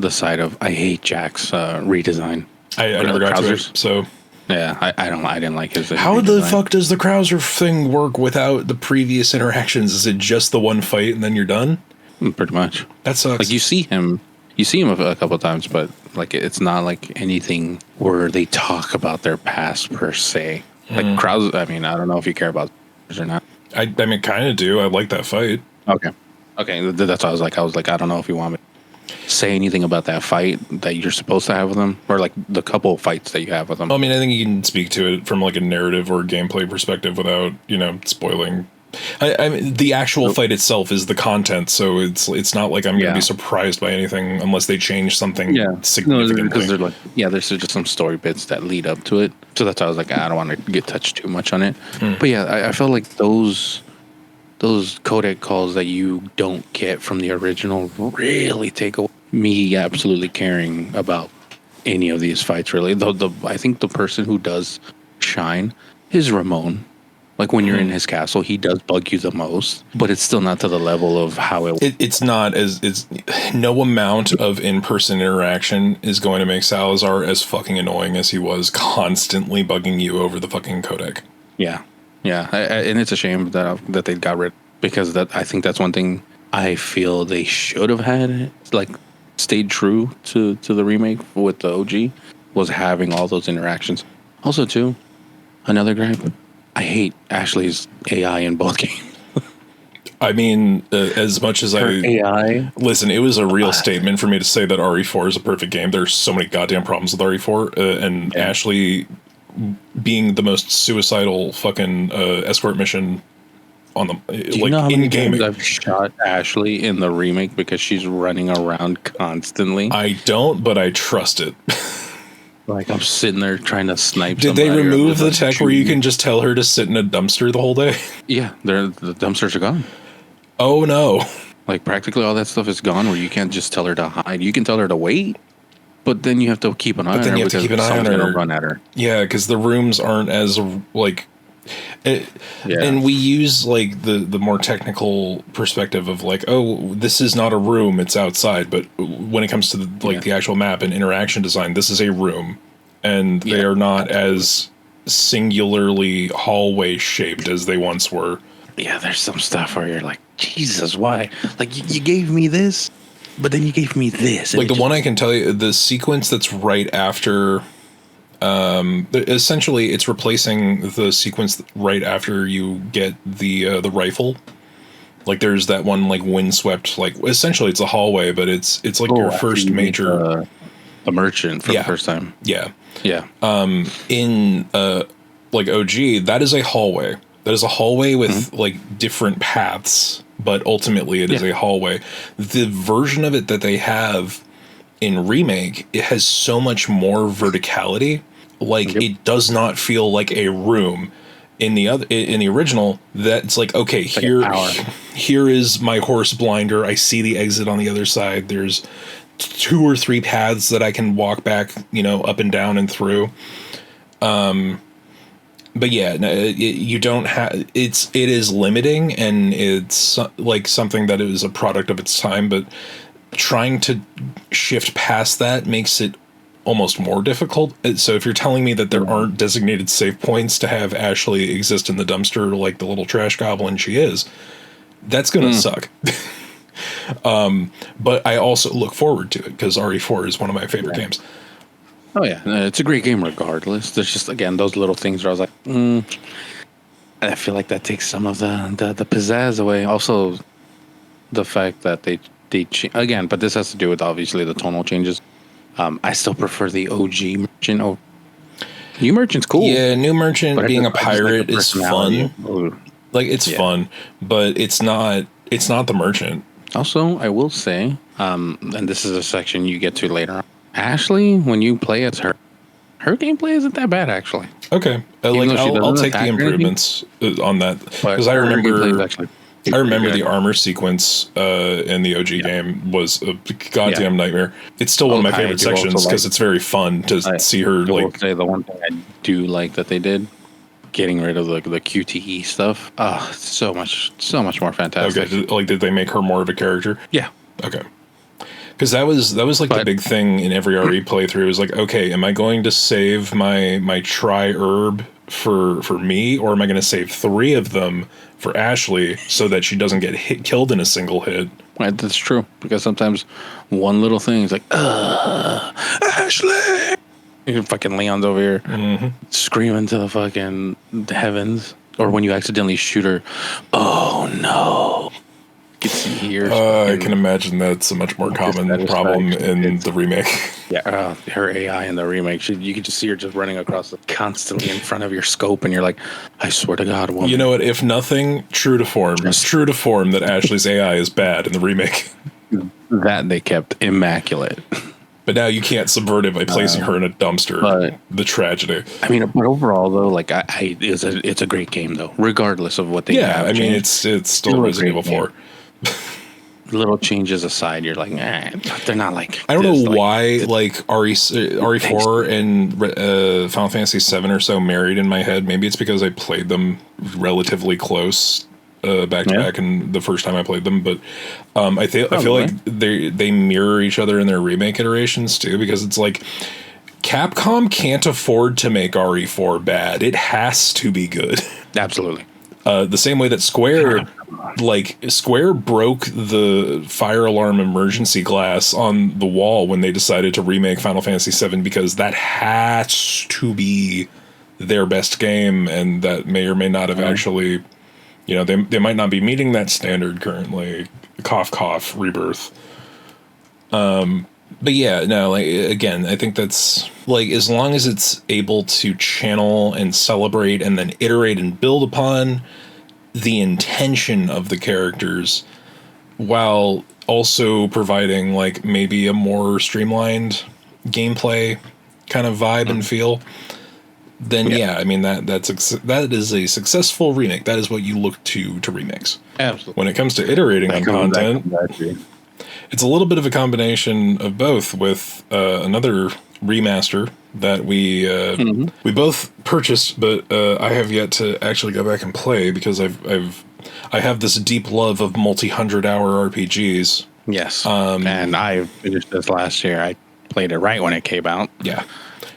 side of I hate Jack's redesign. I never got to it, so yeah, I didn't like his. How the fuck does the Krauser thing work without the previous interactions? Is it just the one fight and then you're done? Pretty much. That sucks. Like you see him a couple of times, but like it's not like anything where they talk about their past per se. Like Krause, I mean, I don't know if you care about this or not. I mean, kind of do. I like that fight. Okay. That's what I was like. I don't know if you want me to say anything about that fight that you're supposed to have with them, or like the couple of fights that you have with them. I mean, I think you can speak to it from like a narrative or gameplay perspective without, spoiling. I mean, the actual fight itself is the content, so it's not like I'm going to be surprised by anything unless they change something significantly. Because they're like, there's just some story bits that lead up to it. So that's why I was like, I don't want to get touched too much on it. But yeah, I felt like those codec calls that you don't get from the original really take away me absolutely caring about any of these fights. Really, I think the person who does shine is Ramon. Like when you're in his castle, he does bug you the most, but it's still not to the level of how it's not as it's no amount of in-person interaction is going to make Salazar as fucking annoying as he was constantly bugging you over the fucking codec. Yeah. And it's a shame that they got rid, because I think that's one thing I feel they should have had, like stayed true to the remake with the OG, was having all those interactions. Also, too, another gripe. I hate Ashley's AI in both games. I mean, as much as AI. Listen, it was a real statement for me to say that RE4 is a perfect game. There's so many goddamn problems with RE4, and Ashley being the most suicidal fucking escort mission on the Do you know how many times I've shot Ashley in the remake because she's running around constantly? I don't, but I trust it. Like I'm sitting there trying to snipe. Did they remove the tech where you can just tell her to sit in a dumpster the whole day? Yeah, the dumpsters are gone. Oh no! Like practically all that stuff is gone. Where you can't just tell her to hide. You can tell her to wait, but then you have to keep an eye on her. But then you have to keep an eye on her. Run at her. Yeah, because the rooms aren't as like. And we use like the more technical perspective of like, oh, this is not a room, it's outside. But when it comes to the actual map and interaction design, this is a room, and they are not as singularly hallway shaped as they once were. Yeah, there's some stuff where you're like, Jesus, why? Like, you gave me this, but then you gave me this. Like, the one I can tell you, the sequence that's right after, essentially, it's replacing the sequence right after you get the rifle. Like, there's that one, like, windswept, like, essentially it's a hallway, but it's like your first major... The merchant for the first time. Yeah. Yeah. In, like, OG, that is a hallway. That is a hallway with, like, different paths, but ultimately it is a hallway. The version of it that they have in Remake, it has so much more verticality. Like, it does not feel like a room. In the original, that's like, okay, here is my horse blinder. I see the exit on the other side. There's 2 or 3 paths that I can walk back, up and down and through. But yeah, no, you don't have, it is limiting, and it's like something that is a product of its time, but trying to shift past that makes it almost more difficult. So if you're telling me that there aren't designated save points to have Ashley exist in the dumpster like the little trash goblin she is, that's going to suck. But I also look forward to it because RE4 is one of my favorite games. Oh yeah, it's a great game regardless. There's just, again, those little things where I was like, I feel like that takes some of the pizzazz away. Also, the fact that they again, but this has to do with obviously the tonal changes. I still prefer the OG merchant over new merchant's cool. Yeah, new merchant being a pirate is fun. Like, it's fun, but it's not the merchant. Also, I will say, and this is a section you get to later on, Ashley, when you play as her gameplay isn't that bad, actually. Okay. I'll take the improvements on that, because I remember the armor sequence in the OG game was a goddamn nightmare. It's still one of my favorite sections because it's very fun to see her. I will say the one thing I do like that they did, getting rid of the QTE stuff. So much more fantastic. Okay, did they make her more of a character? Yeah. Okay. Because that was the big thing in every RE playthrough. Is like, okay, am I going to save my tri-herb for me, or am I going to save 3 of them for Ashley so that she doesn't get killed in a single hit? Right, that's true. Because sometimes one little thing is like, Ashley! Fucking Leon's over here screaming to the fucking heavens. Or when you accidentally shoot her, oh no. I can imagine that's a much more common problem in the remake. Yeah, her AI in the remake, you can just see her just running across constantly in front of your scope, and you're like, I swear to God, woman. You know what? If nothing, true to form that Ashley's AI is bad in the remake. That they kept immaculate. But now you can't subvert it by placing her in a dumpster. The tragedy. I mean, but overall, though, like it's a great game, though, regardless of what they have. I mean, it's still Resident Evil 4. Little changes aside, you're like, they're not like. I don't know why, like RE4 and Final Fantasy 7 or so married in my head. Maybe it's because I played them relatively close back to back, and the first time I played them. But I feel like they mirror each other in their remake iterations too, because it's like Capcom can't afford to make RE4 bad. It has to be good. Absolutely. The same way that Square broke the fire alarm emergency glass on the wall when they decided to remake Final Fantasy VII, because that has to be their best game, and that may or may not have actually, they might not be meeting that standard currently. Cough, cough, Rebirth. But yeah, no, like, again, I think that's, like, as long as it's able to channel and celebrate and then iterate and build upon the intention of the characters, while also providing, like, maybe a more streamlined gameplay kind of vibe and feel, then I mean, that is a successful remake. That is what you look to remakes. Absolutely. When it comes to iterating on content, it's a little bit of a combination of both, with another remaster that we both purchased, but I have yet to actually go back and play, because I have this deep love of multi-100-hour RPGs. Yes, and I finished this last year. I played it right when it came out. Yeah.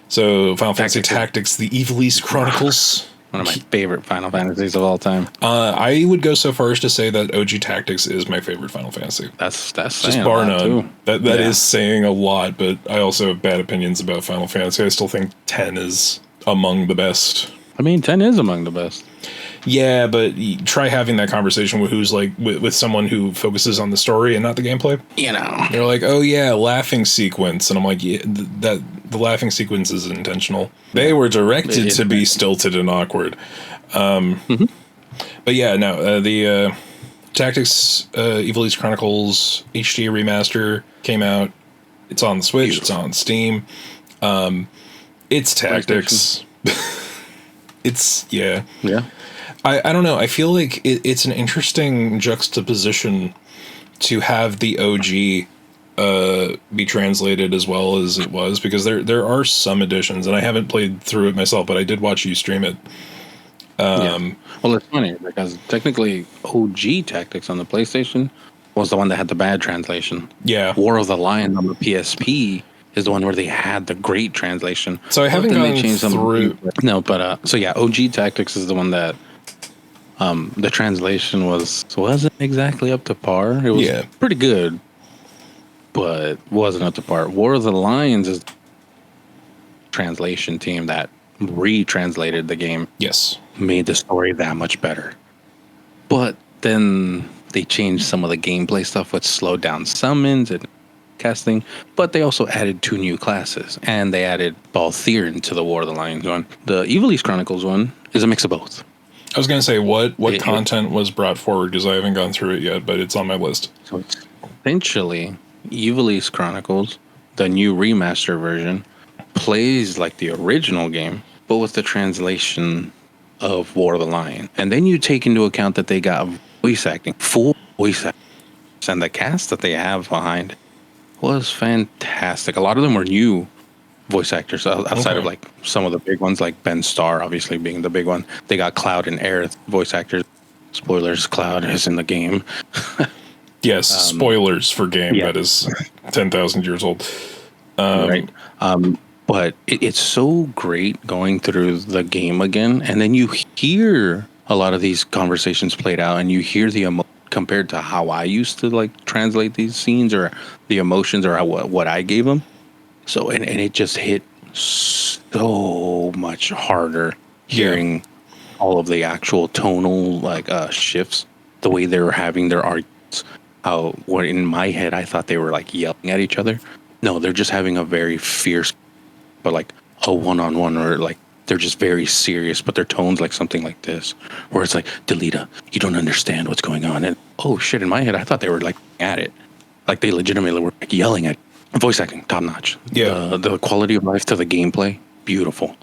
So Final Fantasy Tactics: The Ivalice Chronicles. One of my favorite Final Fantasies of all time. I would go so far as to say that OG Tactics is my favorite Final Fantasy. That's Just bar none. Too. That is saying a lot, but I also have bad opinions about Final Fantasy. I still think 10 is among the best. I mean, 10 is among the best. Yeah, but try having that conversation with who's like with someone who focuses on the story and not the gameplay. You know, they're like, "Oh yeah, laughing sequence," and I'm like, "Yeah, that the laughing sequence is intentional. They were directed to be stilted and awkward." But yeah, no, the Tactics Evil East Chronicles HD remaster came out. It's on the Switch. It's on Steam. It's Tactics. It's yeah. I don't know. I feel like it's an interesting juxtaposition to have the OG be translated as well as it was, because there are some editions, and I haven't played through it myself, but I did watch you stream it. Well, it's funny because technically OG Tactics on the PlayStation was the one that had the bad translation. Yeah. War of the Lion on the PSP is the one where they had the great translation. So I haven't gone through. No, but so yeah, OG Tactics is the one that the translation wasn't exactly up to par. It was pretty good, but wasn't up to par. War of the Lions is the translation team that retranslated the game. Yes. Made the story that much better. But then they changed some of the gameplay stuff, which slowed down summons and casting, but they also added 2 new classes, and they added Balthier to the War of the Lions one. The Evil East Chronicles one is a mix of both. I was going to say, what content was brought forward, because I haven't gone through it yet, but it's on my list. So it's essentially Evil East Chronicles, the new remaster version, plays like the original game, but with the translation of War of the Lion. And then you take into account that they got voice acting, full voice acting, and the cast that they have behind was fantastic. A lot of them were new voice actors outside of like some of the big ones, like Ben Starr obviously being the big one. They got Cloud and Aerith voice actors. Spoilers, Cloud is in the game. Yes, spoilers for game that is 10,000 years old. Right. But it's so great going through the game again, and then you hear a lot of these conversations played out, and you hear the emotion compared to how I used to like translate these scenes, or the emotions, or what I gave them. So and it just hit so much harder hearing all of the actual tonal like shifts, the way they were having their arguments. How what in my head I thought they were like yelling at each other. No, they're just having a very fierce, but like a one-on-one, or like they're just very serious, but their tone's like something like this, where it's like, Delita, you don't understand what's going on. And oh shit, in my head, I thought they were like at it. Like they legitimately were like yelling at voice acting, top notch. Yeah. The quality of life to the gameplay, beautiful.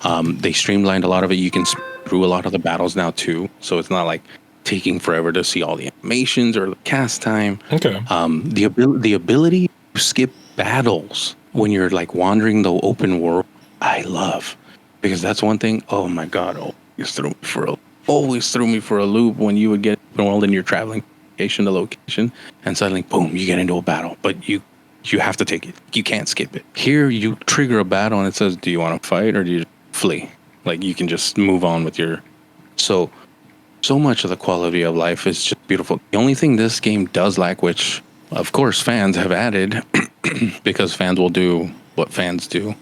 They streamlined a lot of it. You can through a lot of the battles now too. So it's not like taking forever to see all the animations or the cast time. Okay. The ability to skip battles when you're like wandering the open world, I love, because that's one thing. Oh my god, always threw me for a loop when you would get open world and you're traveling location to location, and suddenly boom, you get into a battle, but you have to take it. You can't skip it. Here you trigger a battle and it says, do you want to fight or do you flee? Like you can just move on with your so much of the quality of life is just beautiful. The only thing this game does lack, which of course fans have added because fans will do what fans do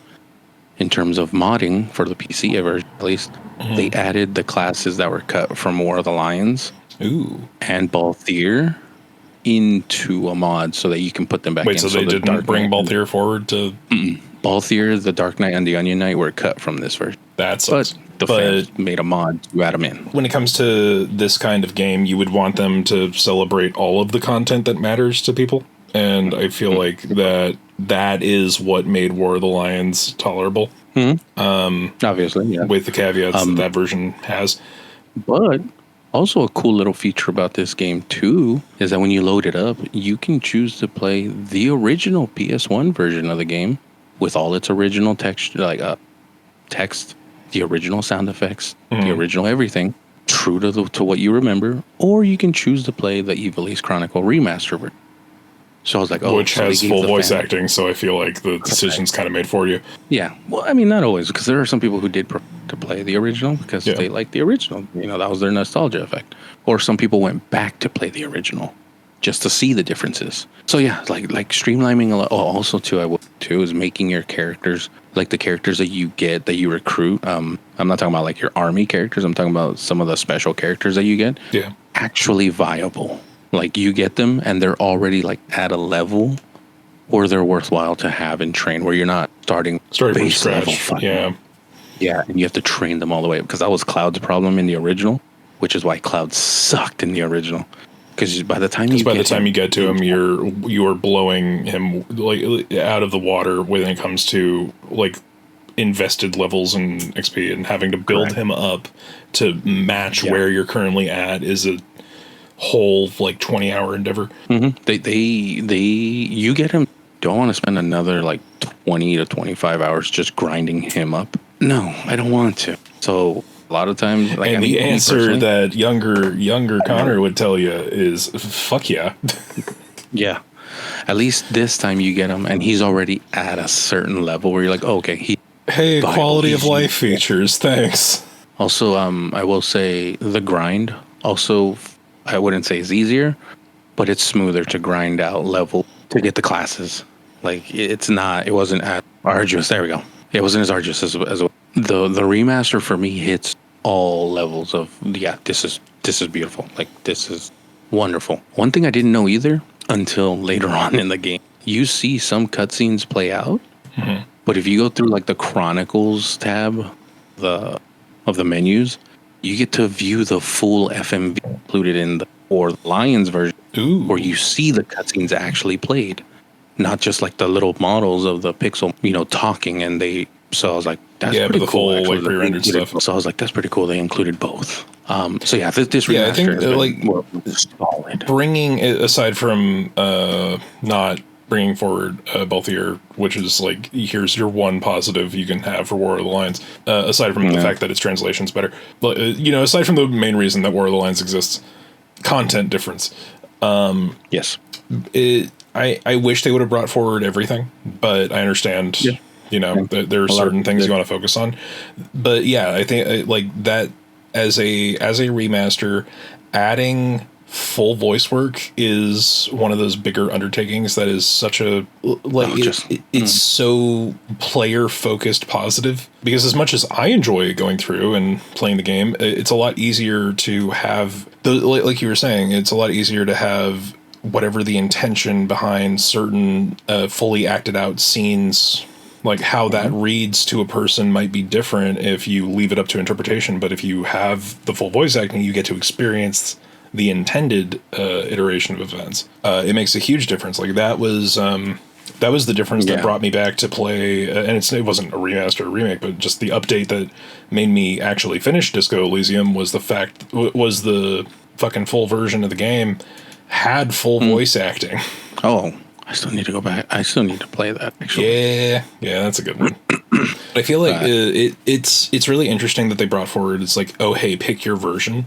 in terms of modding for the PC version, at least. They added the classes that were cut from War of the Lions and Balthier into a mod so that you can put them back in. Wait, so they didn't bring Balthier forward to... Balthier, the Dark Knight, and the Onion Knight were cut from this version. That sucks. But fans made a mod to add them in. When it comes to this kind of game, you would want them to celebrate all of the content that matters to people. And I feel like that is what made War of the Lions tolerable. Obviously, yeah. With the caveats that version has. But also a cool little feature about this game, too, is that when you load it up, you can choose to play the original PS1 version of the game with all its original text, text, the original sound effects, the original everything, true to what you remember, or you can choose to play the Evil East Chronicle remaster version. So I was like, oh, which so has they gave full the voice fan- acting, so I feel like the decision's kind of made for you. Yeah. Well, I mean, not always, because there are some people who did prefer to play the original because Yeah. they liked the original. You know, that was their nostalgia effect. Or some people went back to play the original just to see the differences. So yeah, like streamlining a lot. Oh, also too, I will too is making your characters, like the characters that you get, that you recruit. I'm not talking about like your army characters. I'm talking about some of the special characters that you get. Yeah. Actually viable. Like you get them and they're already like at a level where they're worthwhile to have and train, where you're not starting from base level scratch. fighting. Yeah. Yeah, and you have to train them all the way up, because that was Cloud's problem in the original, which is why Cloud sucked in the original. Because by the time you get to him, you're blowing him like out of the water when it comes to like invested levels and XP, and having to build him up to match where you're currently at is a whole like 20-hour endeavor. Mm-hmm. You get him. Don't want to spend another like 20 to 25 hours just grinding him up. No, I don't want to. So a lot of times, like, and the answer that younger Connor would tell you is fuck yeah. Yeah. At least this time you get him and he's already at a certain level where you're like, oh, okay, hey, quality of life features, thanks. Also, I will say the grind also, I wouldn't say is easier, but it's smoother to grind out level to get the classes. Like it wasn't as arduous. There we go. It wasn't as arduous as the remaster for me hits all levels of, this is beautiful. Like this is wonderful. One thing I didn't know either until later on in the game, you see some cutscenes play out, but if you go through like the Chronicles tab of the menus, you get to view the full FMV included in the Lions version. Ooh. Where you see the cutscenes actually played, not just like the little models of the pixel, talking, and so I was like, that's pretty but the cool. full like pre-rendered stuff. So I was like, that's pretty cool. They included both. So yeah, this remaster I think has been solid. Bringing it aside from not bringing forward both of your, which is like, here's your one positive you can have for War of the Lions, aside from the fact that its translation's better, but aside from the main reason that War of the Lions exists, content difference. Yes. I wish they would have brought forward everything, but I understand, there are certain things you want to focus on. But yeah, I think like that as a remaster, adding full voice work is one of those bigger undertakings that is such a it's so player focused positive, because as much as I enjoy going through and playing the game, it's a lot easier to have like you were saying, it's a lot easier to have whatever the intention behind certain fully acted out scenes, like how that reads to a person might be different if you leave it up to interpretation. But if you have the full voice acting, you get to experience the intended iteration of events. It makes a huge difference. Like that was the difference that brought me back to play, and it wasn't a remaster or remake, but just the update that made me actually finish Disco Elysium was the fucking full version of the game had full voice acting. Oh, I still need to go back. I still need to play that, actually. Yeah, that's a good one. I feel like it's really interesting that they brought forward, it's like, oh, hey, pick your version.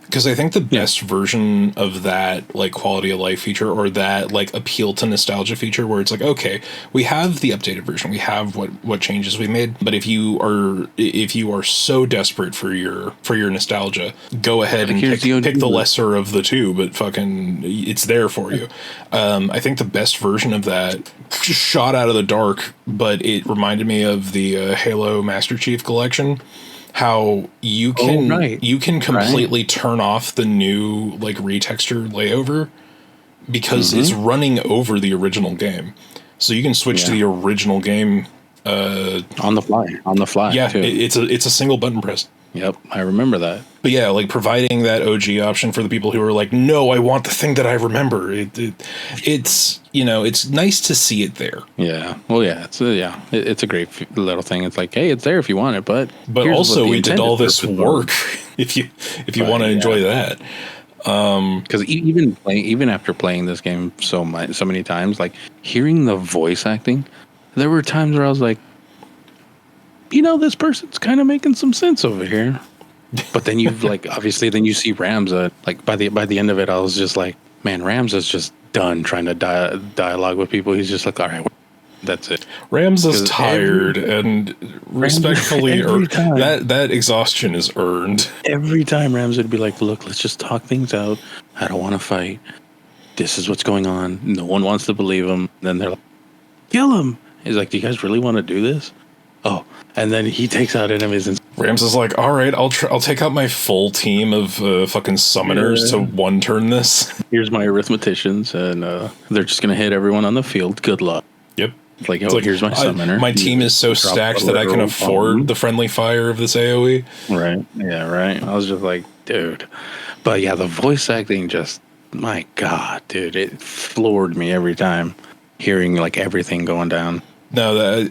Because I think the best version of that, like, quality of life feature, or that, like, appeal to nostalgia feature, where it's like, okay, we have the updated version, we have what changes we made, but if you are so desperate for your nostalgia, go ahead and pick the lesser of the two, but fucking, it's there for you. I think the best version of that, shot out of the dark, but it reminded me of the Halo Master Chief Collection. How you can completely turn off the new like retexture layover, because it's running over the original game, so you can switch to the original game on the fly. Yeah, too. it's a single button press. Yep, I remember that. But yeah, like providing that OG option for the people who are like, no, I want the thing that I remember. It's it's nice to see it there. Yeah. Well, yeah. It's a great little thing. It's like, hey, it's there if you want it, but also we did all this work if you want to enjoy that. Because even after playing this game so many times, like hearing the voice acting, there were times where I was like, this person's kind of making some sense over here. But then you've like, obviously then you see Ramza, like by the end of it, I was just like, Man, Rams is just done trying to dialogue with people. He's just like, all right, that's it. Rams is tired and respectfully that exhaustion is earned. Every time Rams would be like, look, let's just talk things out. I don't want to fight. This is what's going on. No one wants to believe him. Then they're like, kill him. He's like, do you guys really want to do this? Oh, and then he takes out enemies. And Rams is like, all right, I'll take out my full team of fucking summoners to one turn this. Here's my arithmeticians, and they're just gonna hit everyone on the field. Good luck. Yep. It's like, here's my summoner. My team is so stacked that I can afford the friendly fire of this AoE. Right. Yeah. Right. I was just like, dude. But yeah, the voice acting just, my God, dude, it floored me every time hearing like everything going down. No,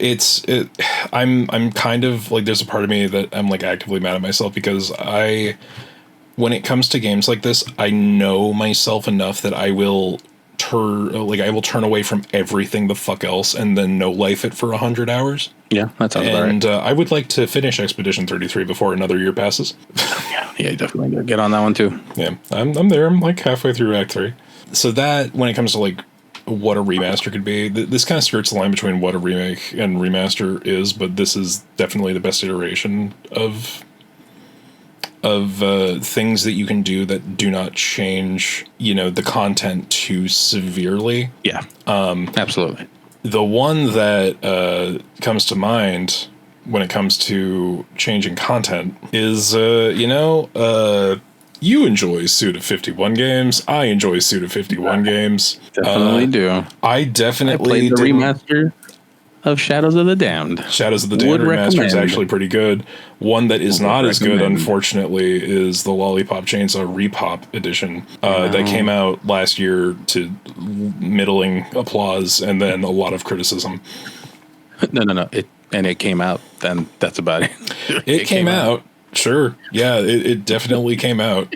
I'm kind of like, there's a part of me that I'm like actively mad at myself because when it comes to games like this, I know myself enough that I will turn away from everything the fuck else and then no life it for 100 hours. Yeah, that sounds about right. And I would like to finish Expedition 33 before another year passes. Yeah, definitely get on that one too. Yeah, I'm there. I'm like halfway through Act 3. So that, when it comes to like what a remaster could be, this kind of skirts the line between what a remake and remaster is, but this is definitely the best iteration of things that you can do that do not change, the content too severely. Yeah, absolutely. The one that comes to mind when it comes to changing content is, you enjoy Suda 51 games. I enjoy Suda 51 games. Definitely do. I definitely played the remaster of Shadows of the Damned. Shadows of the Damned remaster is actually pretty good. One that is not as good, unfortunately, is the Lollipop Chainsaw Repop edition that came out last year to middling applause and then a lot of criticism. No. It came out, then that's about it. It came out. Sure. Yeah, it definitely came out.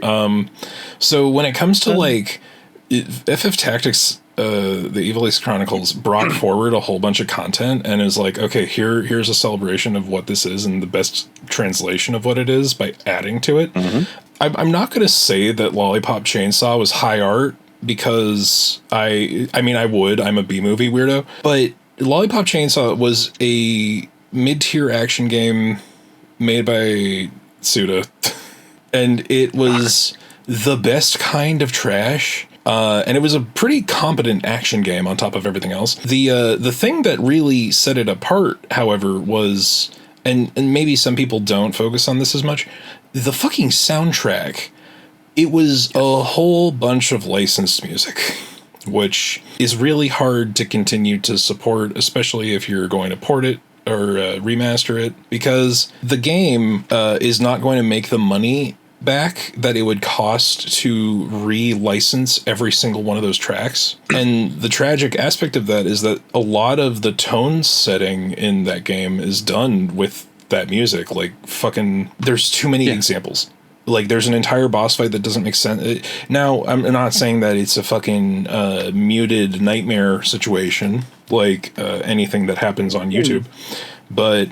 So when it comes to like FF Tactics, the Evil Ace Chronicles brought forward a whole bunch of content and is like, okay, here's a celebration of what this is and the best translation of what it is by adding to it. Mm-hmm. I'm not going to say that Lollipop Chainsaw was high art because I mean, I would. I'm a B-movie weirdo. But Lollipop Chainsaw was a mid-tier action game made by Suda, and it was the best kind of trash, and it was a pretty competent action game on top of everything else. The thing that really set it apart, however, was, and maybe some people don't focus on this as much, the fucking soundtrack. It was a whole bunch of licensed music, which is really hard to continue to support, especially if you're going to port it or remaster it, because the game is not going to make the money back that it would cost to re-license every single one of those tracks. And the tragic aspect of that is that a lot of the tone setting in that game is done with that music. Like, fucking, there's too many examples. Like, there's an entire boss fight that doesn't make sense. Now, I'm not saying that it's a fucking muted nightmare situation, like anything that happens on YouTube, but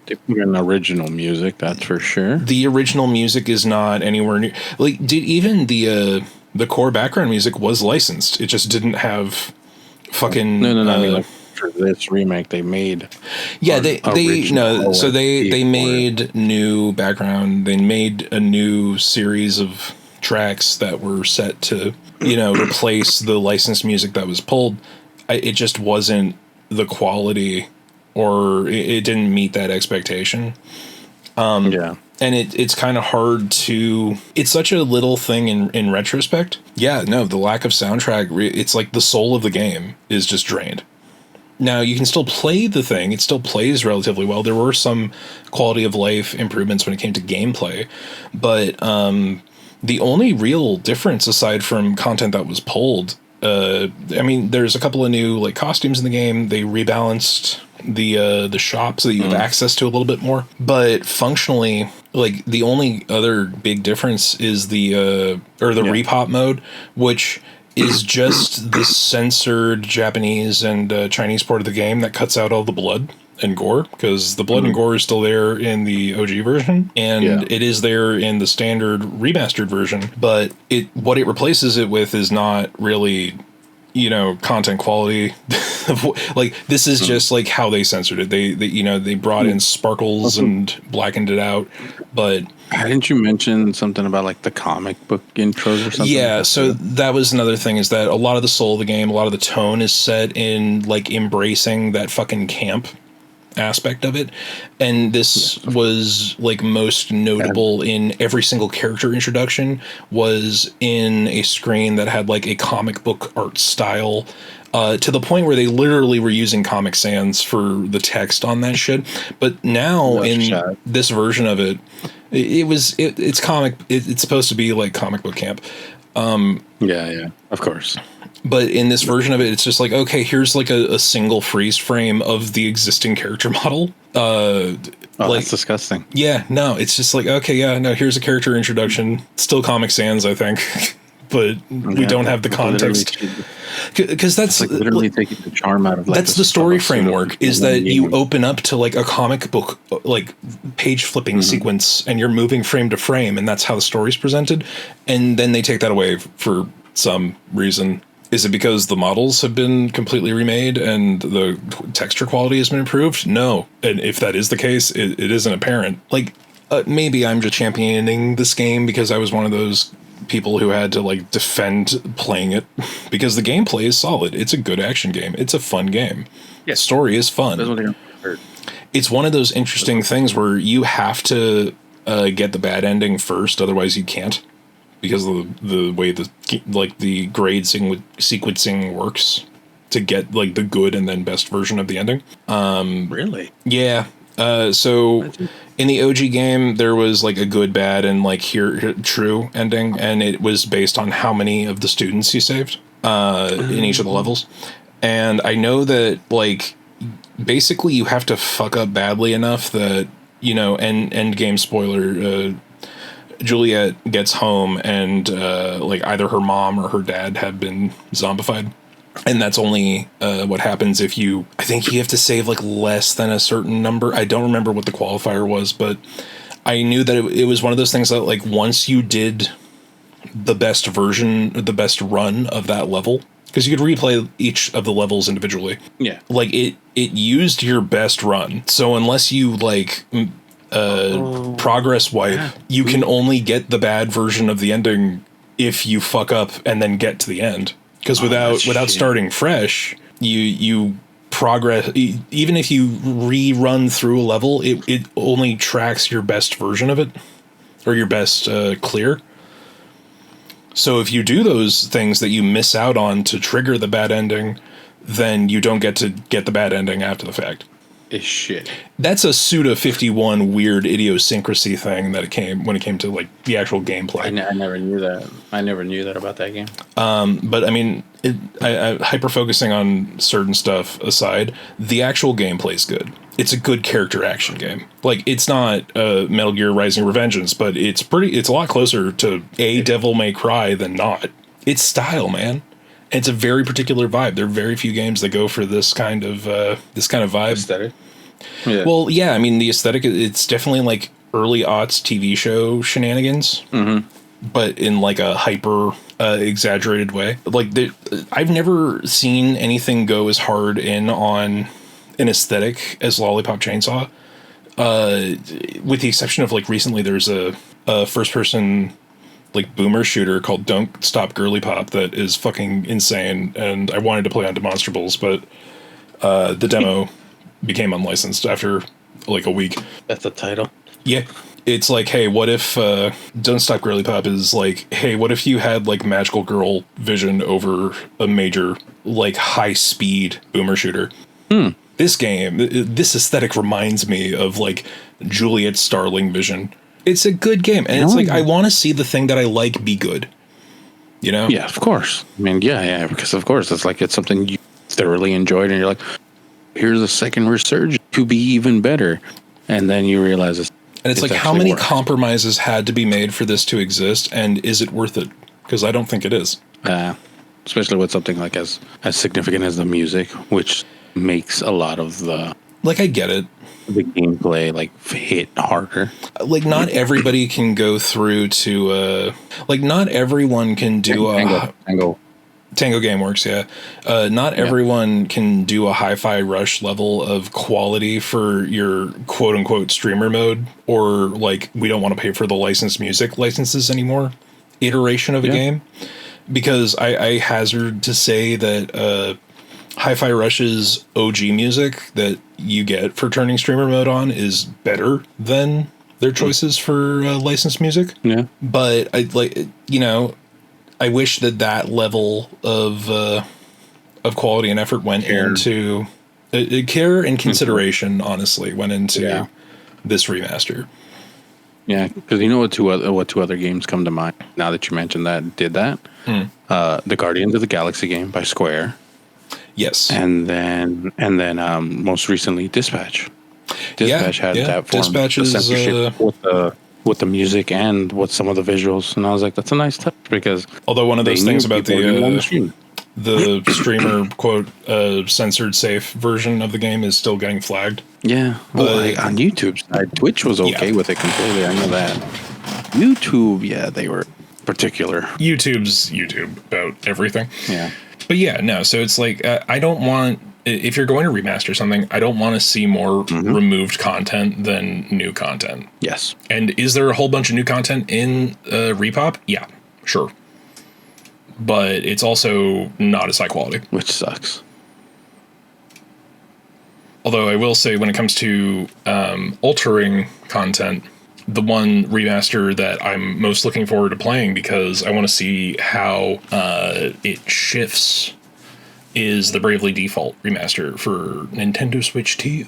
they put in original music, that's for sure. The original music is not anywhere near. Like, even the core background music was licensed. It just didn't have fucking. No. I mean, like, for this remake, they made. Yeah, they made new background. They made a new series of tracks that were set to, replace the licensed music that was pulled. It just wasn't the quality, or it didn't meet that expectation. And it's kind of hard to. It's such a little thing in retrospect. Yeah, no, the lack of soundtrack. It's like the soul of the game is just drained. Now, you can still play the thing. It still plays relatively well. There were some quality of life improvements when it came to gameplay. But the only real difference, aside from content that was pulled, there's a couple of new costumes in the game. They rebalanced the shop so that you have access to a little bit more. But functionally, the only other big difference is the repop mode, which is just the censored Japanese and Chinese port of the game that cuts out all the blood. and gore, because the blood and gore is still there in the OG version, and it is there in the standard remastered version, but what it replaces it with is not really, you know, content quality. Like, this is just like how they censored it. They you know, they brought in sparkles and blackened it out. But hadn't you mention something about like the comic book intros or something? Yeah, so that was another thing, is that a lot of the soul of the game, a lot of the tone is set in like embracing that fucking camp aspect of it, and this was like most notable in every single character introduction was in a screen that had like a comic book art style, to the point where they literally were using Comic Sans for the text on that shit. But now this version of it, it's supposed to be like comic book camp. Yeah, of course. But in this version of it, it's just like, okay, here's like a single freeze frame of the existing character model. Like, that's disgusting. Yeah, no, it's just like, okay, yeah, no, here's a character introduction. Still Comic Sans, I think. But we don't have the context. Because that's like literally taking the charm out of like that's the story framework, is that you open up to like a comic book like page flipping sequence, and you're moving frame to frame, and that's how the story's presented. And then they take that away for some reason. Is it because the models have been completely remade and the texture quality has been improved? No. And if that is the case, it isn't apparent. Like, maybe I'm just championing this game because I was one of those people who had to like defend playing it, because the gameplay is solid. It's a good action game. It's a fun game. Yeah. The story is fun. It's one of those interesting things where you have to get the bad ending first, otherwise you can't, because of the way the grade sequencing works to get like the good and then best version of the ending. Really? Yeah. So in the OG game, there was like a good, bad, and like true ending, and it was based on how many of the students you saved in each of the levels. And I know that like basically you have to fuck up badly enough that, you know, end game spoiler, Juliet gets home and like either her mom or her dad have been zombified. And that's only what happens if I think you have to save like less than a certain number. I don't remember what the qualifier was, but I knew that it was one of those things that like once you did the best run of that level, because you could replay each of the levels individually. Yeah. Like it used your best run. So unless you like progress wipe, you can only get the bad version of the ending if you fuck up and then get to the end. Because without starting fresh, you progress. Even if you rerun through a level, it only tracks your best version of it, or your best clear. So if you do those things that you miss out on to trigger the bad ending, then you don't get to get the bad ending after the fact. Is shit. That's a Suda 51 weird idiosyncrasy thing that it came to like the actual gameplay. I never knew that. I never knew that about that game. But I mean, I hyper focusing on certain stuff aside, the actual gameplay is good. It's a good character action game. Like, it's not Metal Gear Rising Revengeance, but it's a lot closer to Devil May Cry than not. It's style, man. It's a very particular vibe. There are very few games that go for this kind of vibe. Aesthetic. Yeah. Well, yeah. I mean, the aesthetic. It's definitely like early aughts TV show shenanigans, but in like a hyper exaggerated way. Like, I've never seen anything go as hard in on an aesthetic as Lollipop Chainsaw, with the exception of like recently. There's a first person like boomer shooter called Don't Stop Girly Pop that is fucking insane, and I wanted to play on Demonstrables, but the demo became unlicensed after like a week. That's the title. Yeah. It's like, hey, what if Don't Stop Girly Pop is like, hey, what if you had like magical girl vision over a major like high speed boomer shooter? This game, this aesthetic reminds me of like Juliet Starling vision. It's a good game, and it's like I want to see the thing that I like be good. You know? Yeah, of course. I mean, yeah, because of course it's something you thoroughly enjoyed, and you're like, here's a second resurgence to be even better, and then you realize it's. And it's like, how many compromises had to be made for this to exist, and is it worth it? Because I don't think it is. Especially with something like as significant as the music, which makes a lot of the Like, I get it. The gameplay like hit harder. Like, not everybody can go through to like, not everyone can do Tango Gameworks, yeah. Not everyone can do a hi-fi rush level of quality for your quote-unquote streamer mode, or like, we don't want to pay for the licensed music licenses anymore iteration of a game, because I hazard to say that Hi-Fi Rush's OG music that you get for turning streamer mode on is better than their choices for licensed music. Yeah. But I I wish that level of quality and effort went into care and consideration. Honestly, went into this remaster. Yeah, because you know what two other games come to mind now that you mentioned that did that? The Guardians of the Galaxy game by Square. Yes, and then most recently Dispatch. Dispatch had that form Dispatch is censorship with the music and with some of the visuals, and I was like, that's a nice touch, because although one of those things about the streamer quote censored safe version of the game is still getting flagged. Yeah, well, like on YouTube side, Twitch was okay with it completely. I know that. YouTube, they were particular. YouTube's YouTube about everything. Yeah. But yeah, no, so it's like, I don't want, if you're going to remaster something, I don't want to see more removed content than new content. Yes. And is there a whole bunch of new content in Repop? Yeah, sure. But it's also not as high quality. Which sucks. Although I will say, when it comes to altering content, the one remaster that I'm most looking forward to playing, because I want to see how it shifts, is the Bravely Default remaster for Nintendo Switch 2.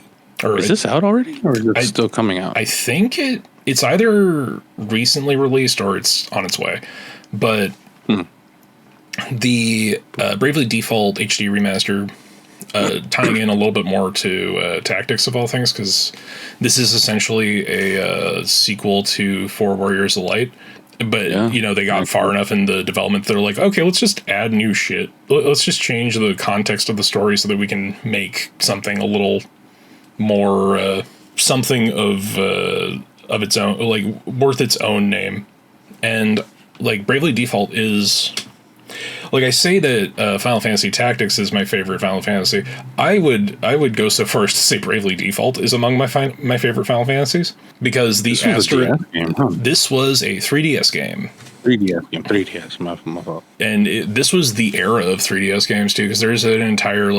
Is this out already, or is it still coming out? I think it's either recently released or it's on its way. But the Bravely Default HD remaster, tying in a little bit more to Tactics of all things, because this is essentially a sequel to For Warriors of Light. But, they got far enough in the development that they're like, okay, let's just add new shit. Let's just change the context of the story so that we can make something a little more, something of its own, like, worth its own name. And, like, Bravely Default is... Like, I say that Final Fantasy Tactics is my favorite Final Fantasy. I would go so far as to say Bravely Default is among my favorite Final Fantasies, because this was a 3DS game. 3DS, my fault. And this was the era of 3DS games too, because there's an entire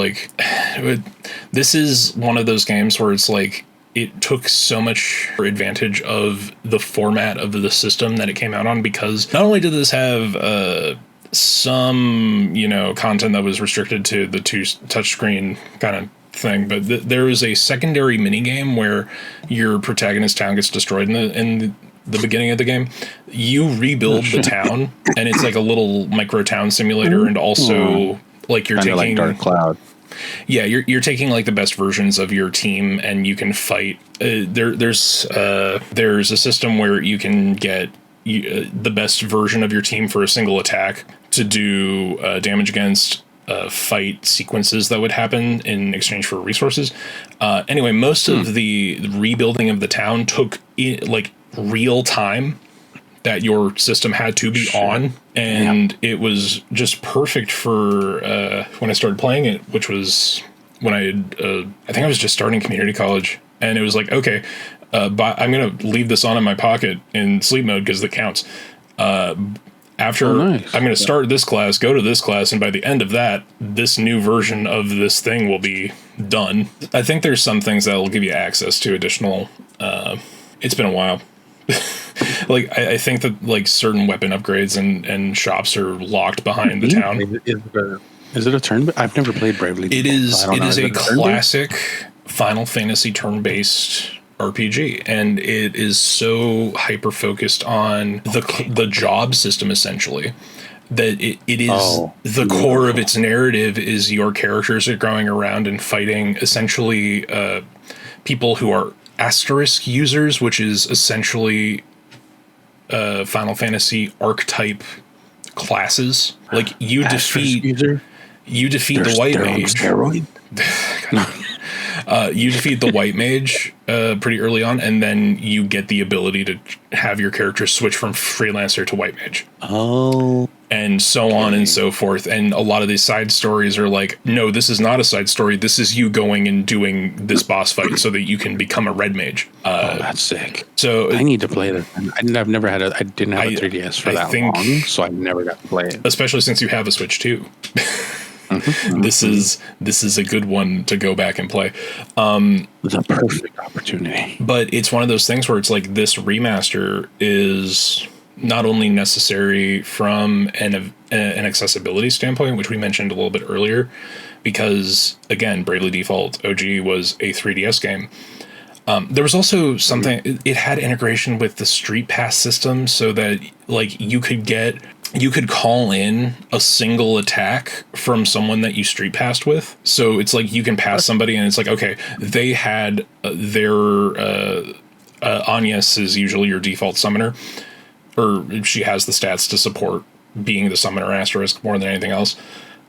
this is one of those games where it's like, it took so much advantage of the format of the system that it came out on, because not only did this have some content that was restricted to the touchscreen kind of thing, but there is a secondary mini game where your protagonist town gets destroyed in the beginning of the game. You rebuild the town, and it's like a little micro town simulator, and also like you're taking like Dark Cloud. Yeah, you're taking like the best versions of your team, and you can fight. There's a system where you can get the best version of your team for a single attack to do damage against fight sequences that would happen in exchange for resources. Anyway, most of the rebuilding of the town took real time that your system had to be on, and it was just perfect for when I started playing it, which was when I think I was just starting community college, and it was like, okay, but I'm going to leave this on in my pocket in sleep mode because it counts. I'm going to start this class, go to this class, and by the end of that, this new version of this thing will be done. I think there's some things that will give you access to additional... it's been a while. I think that certain weapon upgrades and shops are locked behind the town. Is it a turn? I've never played Bravely Default. It is a classic Final Fantasy turn-based RPG, and it is so hyper focused on the job system, essentially, that it is the core of its narrative is your characters are going around and fighting essentially people who are asterisk users, which is essentially Final Fantasy archetype classes. Like you defeat the white mage. You defeat the white mage pretty early on, and then you get the ability to have your character switch from freelancer to white mage. Oh. And so on and so forth. And a lot of these side stories are like, no, this is not a side story. This is you going and doing this boss fight so that you can become a red mage. That's sick. So I need to play this. I didn't have a 3DS for that long, so I've never got to play it. Especially since you have a Switch too. This is a good one to go back and play. The perfect opportunity. But it's one of those things where it's like this remaster is not only necessary from an accessibility standpoint, which we mentioned a little bit earlier, because again, Bravely Default OG was a 3DS game. There was also something, it had integration with the Street Pass system so that like you could call in a single attack from someone that you Street Passed with. So it's like you can pass somebody and it's like, okay, they had Agnes is usually your default summoner, or she has the stats to support being the summoner asterisk more than anything else.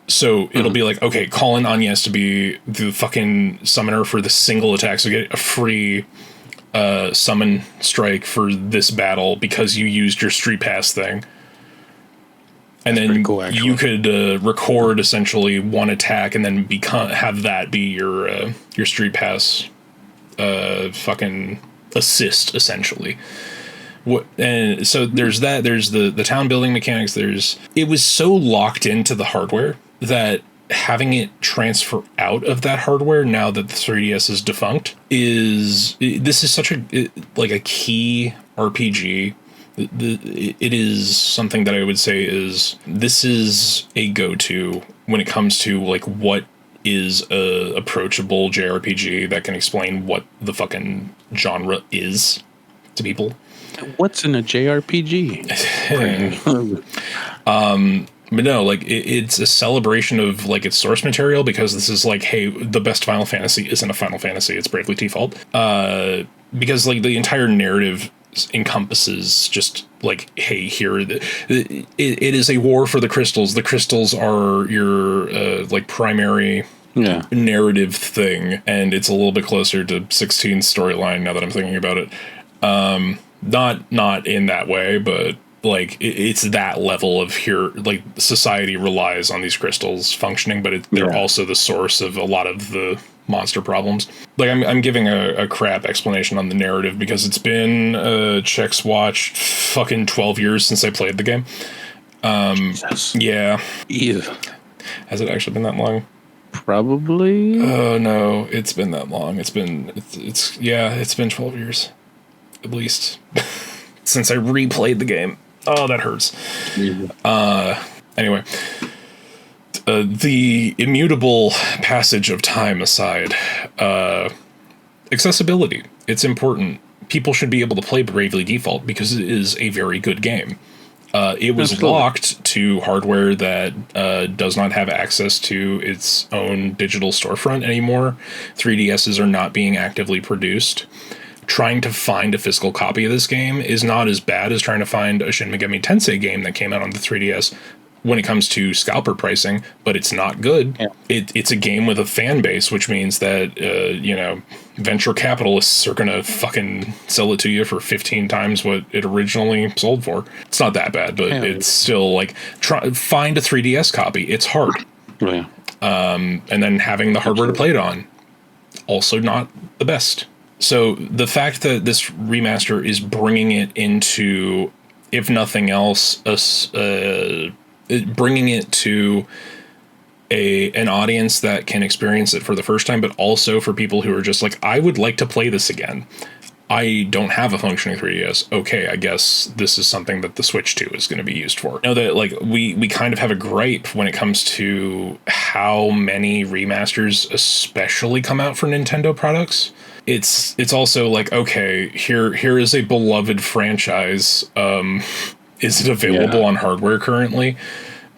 So it'll be like, okay, call in Agnes to be the fucking summoner for the single attack. So get a free summon strike for this battle because you used your Street Pass thing. And that's then cool, you could record essentially one attack and then have that be your Street Pass fucking assist essentially. And so there's that. There's the town building mechanics. It was so locked into the hardware that having it transfer out of that hardware now that the 3DS is defunct this is such a key RPG. It is something that I would say this is a go-to when it comes to like what is a approachable JRPG that can explain what the fucking genre is to people. What's in a JRPG? But no, like it's a celebration of like its source material, because this is like, hey, the best Final Fantasy isn't a Final Fantasy, it's Bravely Default. Because like the entire narrative encompasses just like, hey, here it is a war for the crystals. The crystals are your like primary narrative thing, and it's a little bit closer to 16's storyline now that I'm thinking about it. Not in that way, but like it's that level of here, like society relies on these crystals functioning, but they're also the source of a lot of the monster problems. Like I'm giving a crap explanation on the narrative because it's been checks watch fucking 12 years since I played the game. Jesus. Yeah. Ew. Has it actually been that long? Probably. Oh no, it's been that long. It's been 12 years at least since I replayed the game. Oh, that hurts. Anyway, the immutable passage of time aside, accessibility, it's important. People should be able to play Bravely Default because it is a very good game. It was locked to hardware that does not have access to its own digital storefront anymore. 3DSs are not being actively produced. Trying to find a physical copy of this game is not as bad as trying to find a Shin Megami Tensei game that came out on the 3DS when it comes to scalper pricing, but it's not good. Yeah. It's a game with a fan base, which means that, venture capitalists are going to fucking sell it to you for 15 times what it originally sold for. It's not that bad, but it's still like, find a 3DS copy. It's hard. Yeah. And then having the hardware to play it on, also not the best. So the fact that this remaster is bringing it into, if nothing else, bringing it to an audience that can experience it for the first time, but also for people who are just like, I would like to play this again. I don't have a functioning 3DS. Okay, I guess this is something that the Switch 2 is going to be used for. I know that like we kind of have a gripe when it comes to how many remasters especially come out for Nintendo products. It's also like, okay, here is a beloved franchise. Is it available on hardware currently?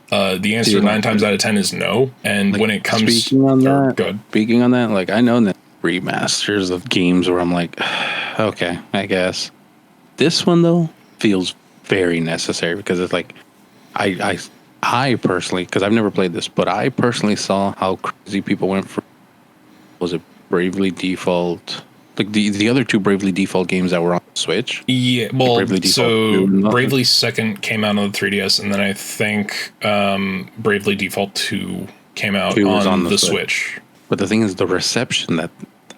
The answer 9 times out of 10 is no. And like, when it comes speaking on that, like I know that remasters of games where I'm like, okay, I guess. This one though feels very necessary because it's like I personally, because I've never played this, but I personally saw how crazy people went for, was it Bravely Default, like the other two Bravely Default games that were on Switch. Yeah, well, Bravely Default so 2, Bravely Second came out on the 3DS, and then I think Bravely Default 2 came out 2 was on the Switch. But the thing is, the reception that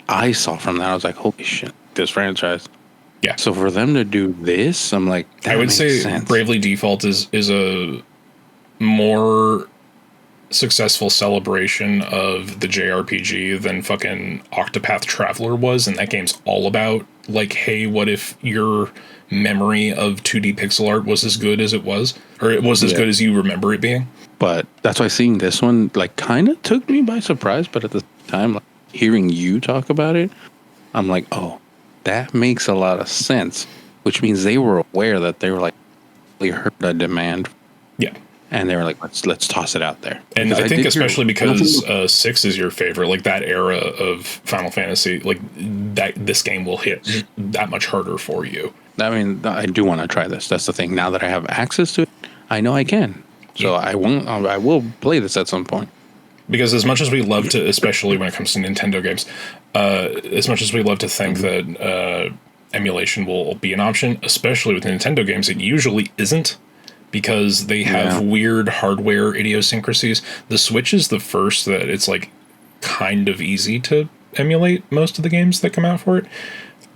I saw from that, I was like, holy shit, this franchise. Yeah. So for them to do this, I'm like, that I would makes say sense. Bravely Default is a more successful celebration of the JRPG than fucking Octopath Traveler was, and that game's all about, like, hey, what if your memory of 2D pixel art was as good as it was? Or it was as good as you remember it being? But that's why seeing this one, like, kind of took me by surprise, but at the time, like, hearing you talk about it, I'm like, oh, that makes a lot of sense, which means they were aware that they were, like, they heard a demand. Yeah. And they were like, let's toss it out there. And I think especially because 6 is your favorite, like that era of Final Fantasy, like that this game will hit that much harder for you. I mean, I do want to try this. That's the thing. Now that I have access to it, I know I can. So I will play this at some point. Because as much as we love to, especially when it comes to Nintendo games, as much as we love to think that emulation will be an option, especially with Nintendo games, it usually isn't. Because they have weird hardware idiosyncrasies. The Switch is the first that it's like kind of easy to emulate most of the games that come out for it.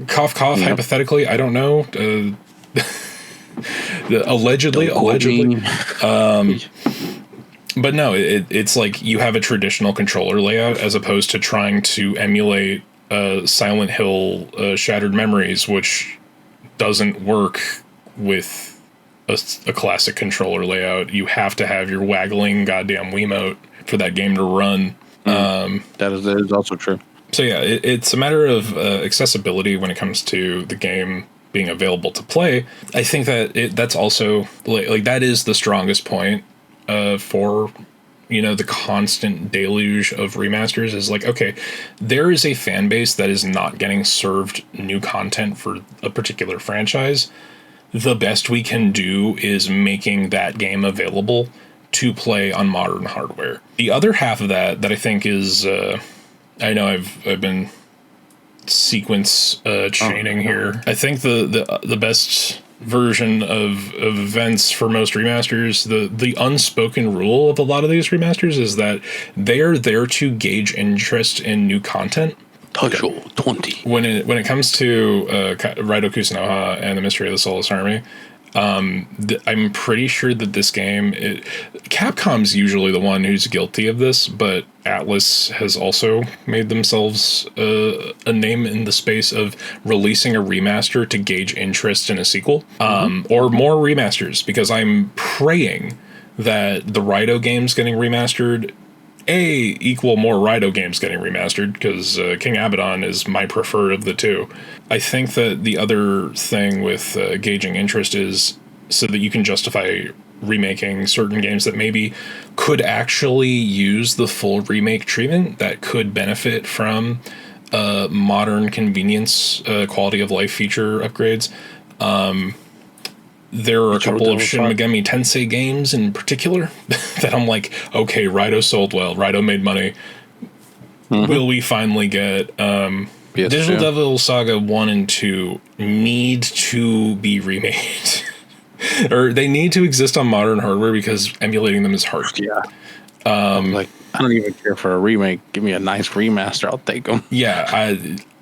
Cough, cough, hypothetically, I don't know. Allegedly. But no, it's like you have a traditional controller layout as opposed to trying to emulate Silent Hill Shattered Memories, which doesn't work with a classic controller layout. You have to have your waggling goddamn Wiimote for that game to run. That is also true. So yeah, it's a matter of accessibility when it comes to the game being available to play. I think that that's also like that is the strongest point for the constant deluge of remasters is like, okay, there is a fan base that is not getting served new content for a particular franchise. The best we can do is making that game available to play on modern hardware. The other half of that I think is, I know I've been sequence chaining here. I think the best version of events for most remasters, the unspoken rule of a lot of these remasters is that they are there to gauge interest in new content. Touchable 20. When it comes to Raito Kusunoha and the Mystery of the Soulless Army, I'm pretty sure that this game, Capcom's usually the one who's guilty of this, but Atlas has also made themselves a name in the space of releasing a remaster to gauge interest in a sequel, or more remasters, because I'm praying that the Raito games getting remastered equal more Raito games getting remastered, because King Abaddon is my preferred of the two. I think that the other thing with gauging interest is so that you can justify remaking certain games that maybe could actually use the full remake treatment, that could benefit from modern convenience, quality of life feature upgrades. There are a couple of Shin Megami Tensei games in particular that I'm like, okay, Raito sold well. Raito made money. Will we finally get... Digital Devil Saga 1 and 2 need to be remade. Or they need to exist on modern hardware because emulating them is hard. Yeah. I don't even care for a remake. Give me a nice remaster. I'll take them. Yeah.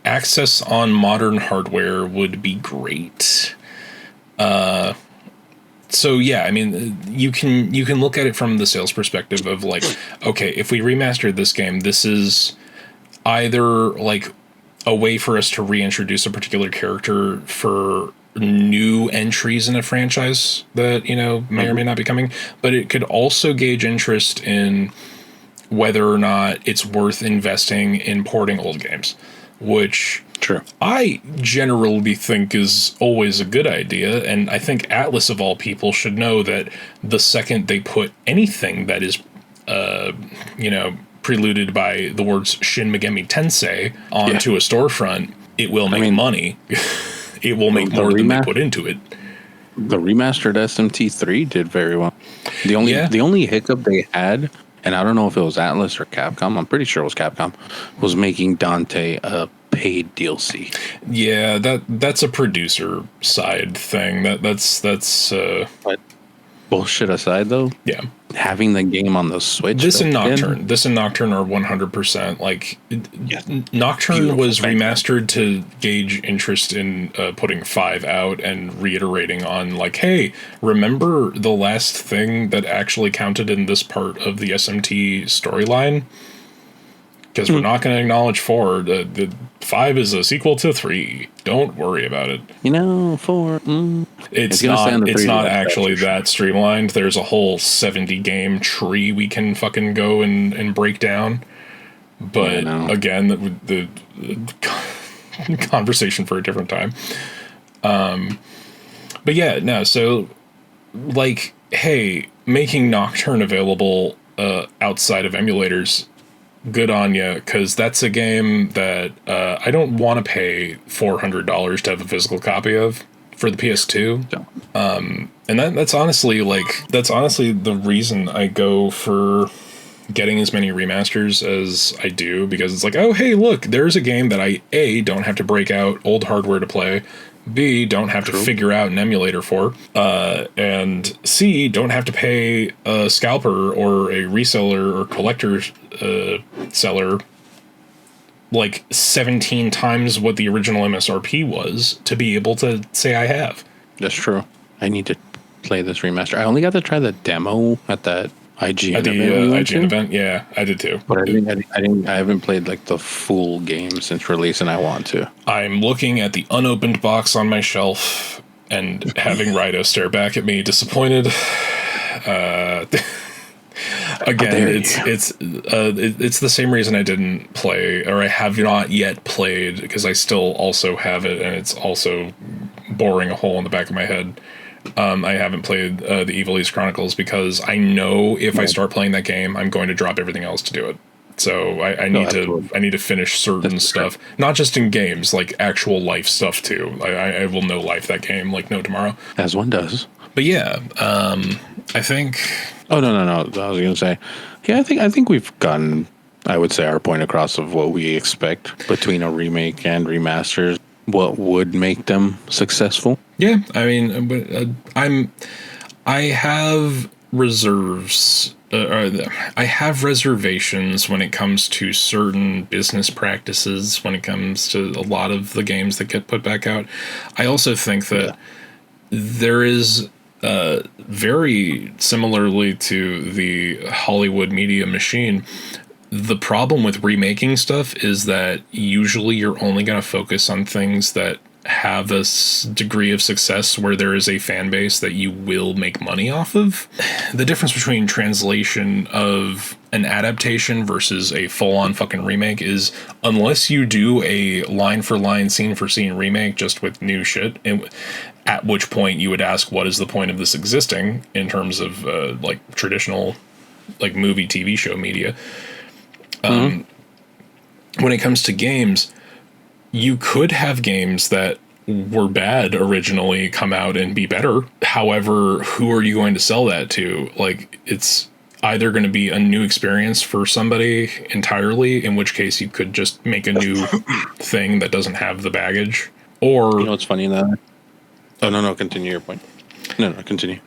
Access on hardware would be great. So yeah, I mean, you can look at it from the sales perspective of like, okay, if we remastered this game, this is either like a way for us to reintroduce a particular character for new entries in a franchise that, may or may not be coming, but it could also gauge interest in whether or not it's worth investing in porting old games, which True. I generally think is always a good idea, and I think Atlas of all people should know that the second they put anything that is, preluded by the words Shin Megami Tensei onto a storefront, it will make money. It will make more than they put into it. The remastered SMT3 did very well. The only hiccup they had and I don't know if it was Atlas or Capcom. I'm pretty sure it was Capcom. Was making Dante a paid DLC. Yeah, that's a producer side thing. That's But bullshit aside, though, yeah. having the game on the Switch. This and Nocturne are 100% like Nocturne was remastered to gauge interest in putting 5 out and reiterating on like, hey, remember the last thing that actually counted in this part of the SMT storyline? Because we're not going to acknowledge 4. The 5 is a sequel to 3. Don't worry about it. 4. It's not actually that streamlined. There's a whole 70 game tree we can fucking go and break down. But again, the conversation for a different time. But yeah, no. So like, hey, making Nocturne available outside of emulators. Good on you, because that's a game that I don't want to pay $400 to have a physical copy of for the PS2. And that's honestly the reason I go for getting as many remasters as I do, because it's like, oh, hey, look, there's a game that I don't have to break out old hardware to play, B, don't have to figure out an emulator for, and C, don't have to pay a scalper or a reseller or collector seller like 17 times what the original MSRP was to be able to say I have. That's true. I need to play this remaster. I only got to try the demo at that IGN event. Yeah, I did too. But I haven't played like the full game since release, and I want to. I'm looking at the unopened box on my shelf and having Rido stare back at me, disappointed. Again, it's the same reason I didn't play, or I have not yet played, because I still also have it, and it's also boring a hole in the back of my head. I haven't played the Evil East Chronicles because I know if I start playing that game, I'm going to drop everything else to do it. So I need to finish certain stuff, not just in games, like actual life stuff too. I will no life that game like no tomorrow, as one does. But yeah, I think. Oh no! I was gonna say, yeah, I think we've gotten, I would say, our point across of what we expect between a remake and remasters. What would make them successful? Yeah, I mean, but I have reserves. I have reservations when it comes to certain business practices. When it comes to a lot of the games that get put back out, I also think that there is. Very similarly to the Hollywood media machine, the problem with remaking stuff is that usually you're only going to focus on things that have a degree of success where there is a fan base that you will make money off of. The difference between translation of an adaptation versus a full-on fucking remake is, unless you do a line-for-line, scene-for-scene remake just with new shit, at which point you would ask, what is the point of this existing in terms of like traditional like movie, TV show media? When it comes to games, you could have games that were bad originally come out and be better. However, who are you going to sell that to? Like, it's either going to be a new experience for somebody entirely, in which case you could just make a new thing that doesn't have the baggage. Or, you know what's funny though? Oh no, continue your point. No, continue.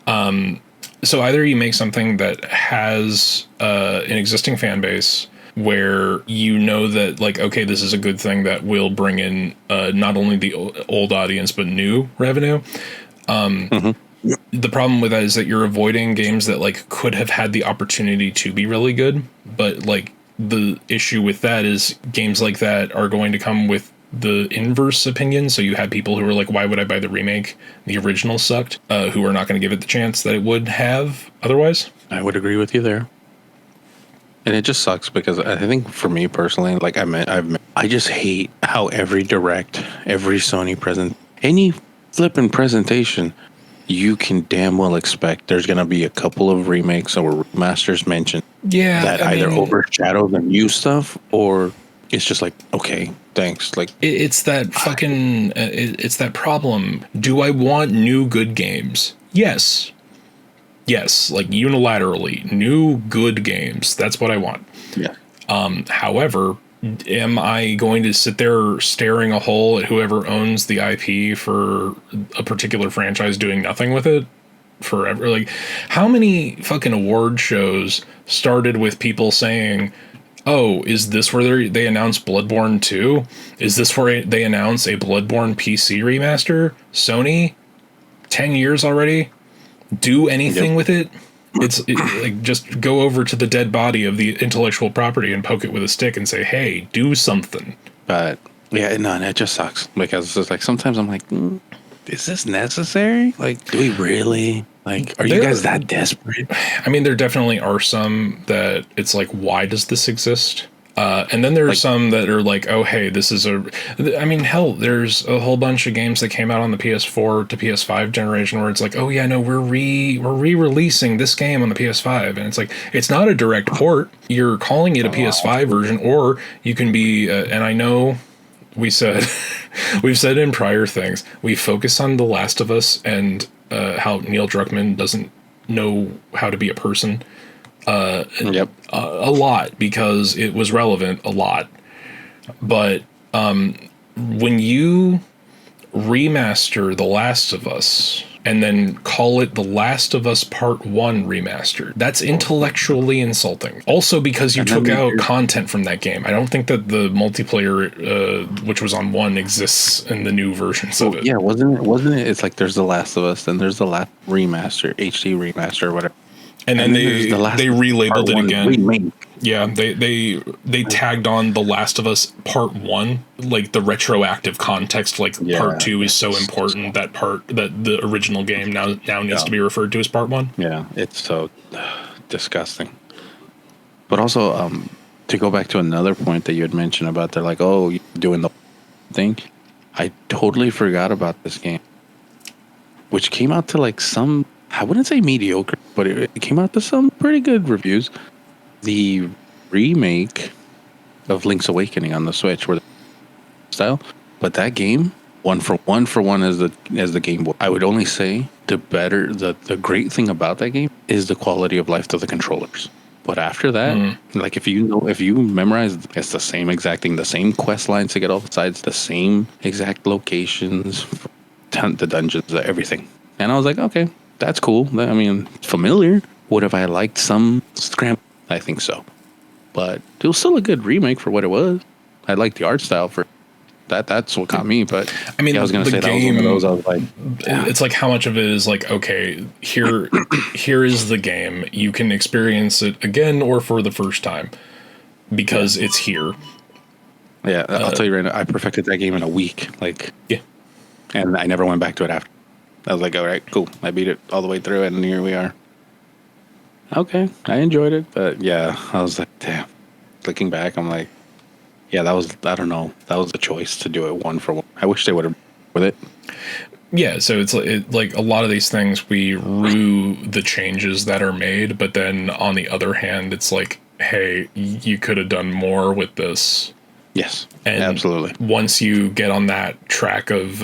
So either you make something that has an existing fan base where you know that, like, okay, this is a good thing that will bring in not only the old audience but new revenue. The problem with that is that you're avoiding games that like could have had the opportunity to be really good, but like the issue with that is games like that are going to come with the inverse opinion. So you have people who are like, why would I buy the remake? The original sucked, who are not going to give it the chance that it would have otherwise. I would agree with you there. And it just sucks because I think for me personally, like I just hate how every direct, every Sony present, any flipping presentation, you can damn well expect there's going to be a couple of remakes or remasters mentioned. Yeah, that either overshadow the new stuff, or it's just like, okay, thanks. Like it's that fucking it's that problem. Do I want new good games? Yes. Yes, like unilaterally, new good games. That's what I want. Yeah. However, am I going to sit there staring a hole at whoever owns the IP for a particular franchise doing nothing with it forever? Like, how many fucking award shows started with people saying, oh, is this where they announce Bloodborne 2? Is this where they announce a Bloodborne PC remaster? Sony? 10 years already? Do anything with it? Like, just go over to the dead body of the intellectual property and poke it with a stick and say, hey, do something. But yeah, no, it just sucks because it's like sometimes I'm like, is this necessary? Like, do we really? Like, are you guys that desperate? I mean, there definitely are some that it's like, why does this exist? And then there are some that are like, oh, hey, this is I mean, hell, there's a whole bunch of games that came out on the PS4 to PS5 generation where it's like, oh, yeah, no, we're re-releasing this game on the PS5. And it's like, it's not a direct port. You're calling it a PS5 version, or you can be, and I know we've said in prior things, we focus on The Last of Us and how Neil Druckmann doesn't know how to be a person. A lot, because it was relevant a lot. But when you remaster The Last of Us and then call it The Last of Us Part 1 Remastered, that's intellectually insulting. Also because you took out content from that game. I don't think that the multiplayer, which was on 1, exists in the new versions of it. Yeah, wasn't it? It's like there's The Last of Us, then there's The Last Remaster, HD Remaster, or whatever. And then they relabeled it again. Remake. Yeah, they tagged on The Last of Us Part 1, like the retroactive context, like Part 2 is so important that the original game now needs to be referred to as Part 1. Yeah, it's so disgusting. But also, to go back to another point that you had mentioned about they're like, oh, you're doing the thing. I totally forgot about this game, which came out to like some, I wouldn't say mediocre, but it came out to some pretty good reviews. The remake of Link's Awakening on the Switch, where style, but that game, one for one as the Game Boy. I would only say the great thing about that game is the quality of life of the controllers. But after that, like if you memorize, it's the same exact thing, the same quest lines to get all the sides, the same exact locations, the dungeons, everything. And I was like, okay, that's cool. I mean, familiar. Would have I liked some scram? I think so. But it was still a good remake for what it was. I liked the art style for that. That's what got me. But I mean, I was going to say game, that was one of those. I was like, it's like how much of it is like, okay, here is the game. You can experience it again or for the first time because it's here. Yeah, I'll tell you right now, I perfected that game in a week. Like, yeah, and I never went back to it after. I was like, all right, cool. I beat it all the way through, and here we are. Okay, I enjoyed it, but yeah, I was like, damn. Looking back, I'm like, yeah, that was, I don't know, that was a choice to do it one for one. I wish they would have with it. Yeah, so it's like a lot of these things, we rue the changes that are made, but then on the other hand, it's like, hey, you could have done more with this. Yes, and absolutely. Once you get on that track of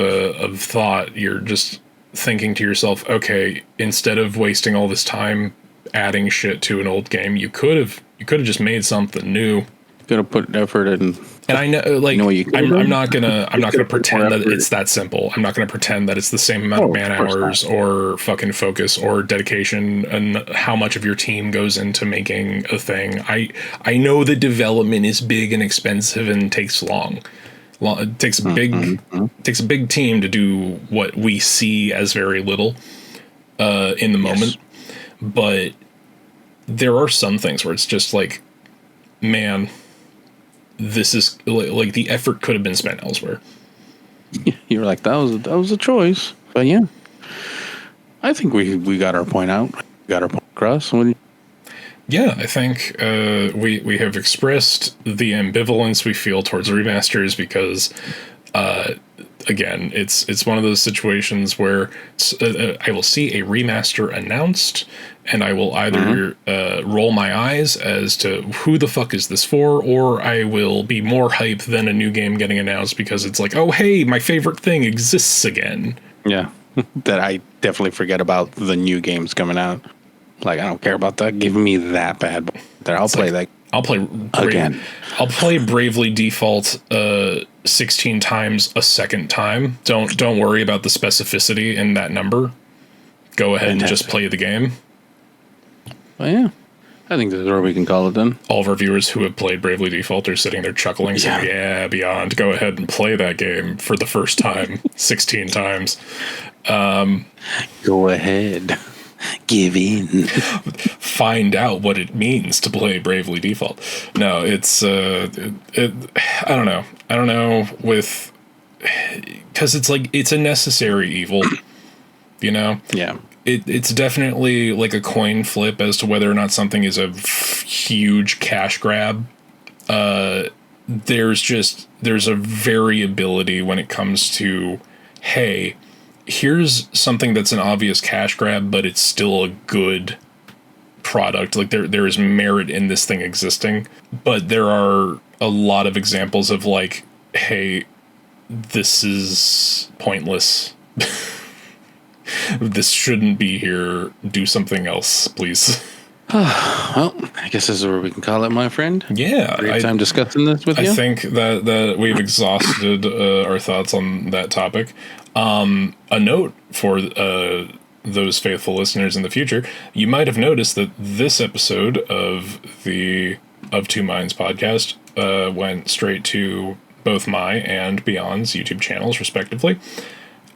thought, you're just thinking to yourself, okay, instead of wasting all this time adding shit to an old game, you could have just made something new. Could have put effort in. And I know, like, I'm not gonna pretend that it's that simple. I'm not gonna pretend that it's the same amount of man hours or fucking focus or dedication and how much of your team goes into making a thing. I know the development is big and expensive and takes long. It takes a big team to do what we see as very little in the moment. Yes. But there are some things where it's just like, man, this is like the effort could have been spent elsewhere. You're like, that was a choice. But yeah, I think we got our point out. We got our point across. Yeah, I think we have expressed the ambivalence we feel towards remasters because, again, it's one of those situations where I will see a remaster announced, and I will either roll my eyes as to who the fuck is this for, or I will be more hyped than a new game getting announced because it's like, oh, hey, my favorite thing exists again. Yeah, that I definitely forget about the new games coming out. Like, I don't care about that. Give me that bad. There, I'll play that. I'll play again. I'll play Bravely Default 16 times a second time. Don't worry about the specificity in that number. Go ahead and just play the game. Well, yeah. I think this is where we can call it then. All of our viewers who have played Bravely Default are sitting there chuckling, saying, yeah, Beyond, go ahead and play that game for the first time 16 times. Go ahead. Give in. Find out what it means to play Bravely Default. No, it's I don't know. I don't know with, because it's like, it's a necessary evil, you know? Yeah. It's definitely like a coin flip as to whether or not something is a huge cash grab. There's a variability when it comes to, hey, here's something that's an obvious cash grab, but it's still a good product. Like there is merit in this thing existing, but there are a lot of examples of like, hey, this is pointless. This shouldn't be here. Do something else, please. Well, I guess this is where we can call it, my friend. Yeah. Great time discussing this with you. I think that we've exhausted our thoughts on that topic. A note for those faithful listeners in the future, you might have noticed that this episode of Two Minds podcast went straight to both my and Beyond's YouTube channels, respectively.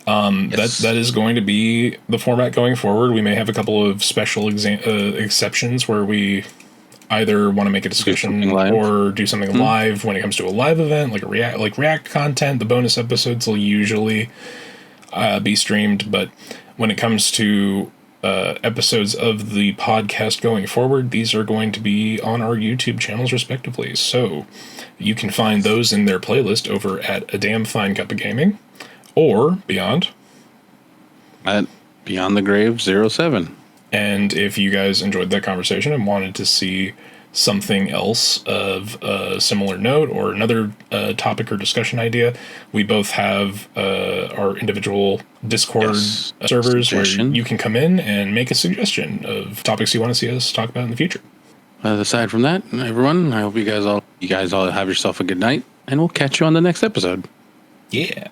Yes. That is going to be the format going forward. We may have a couple of special exceptions where we either want to make a discussion or do something live when it comes to a live event, like React content. The bonus episodes will usually be streamed, but when it comes to episodes of the podcast going forward, these are going to be on our YouTube channels respectively. So you can find those in their playlist over at A Damn Fine Cup of Gaming. Or Beyond. At Beyond the Grave 07. And if you guys enjoyed that conversation and wanted to see something else of a similar note or another topic or discussion idea, we both have our individual Discord servers where you can come in and make a suggestion of topics you want to see us talk about in the future. Aside from that, everyone, I hope you guys all have yourself a good night, and we'll catch you on the next episode. Yeah.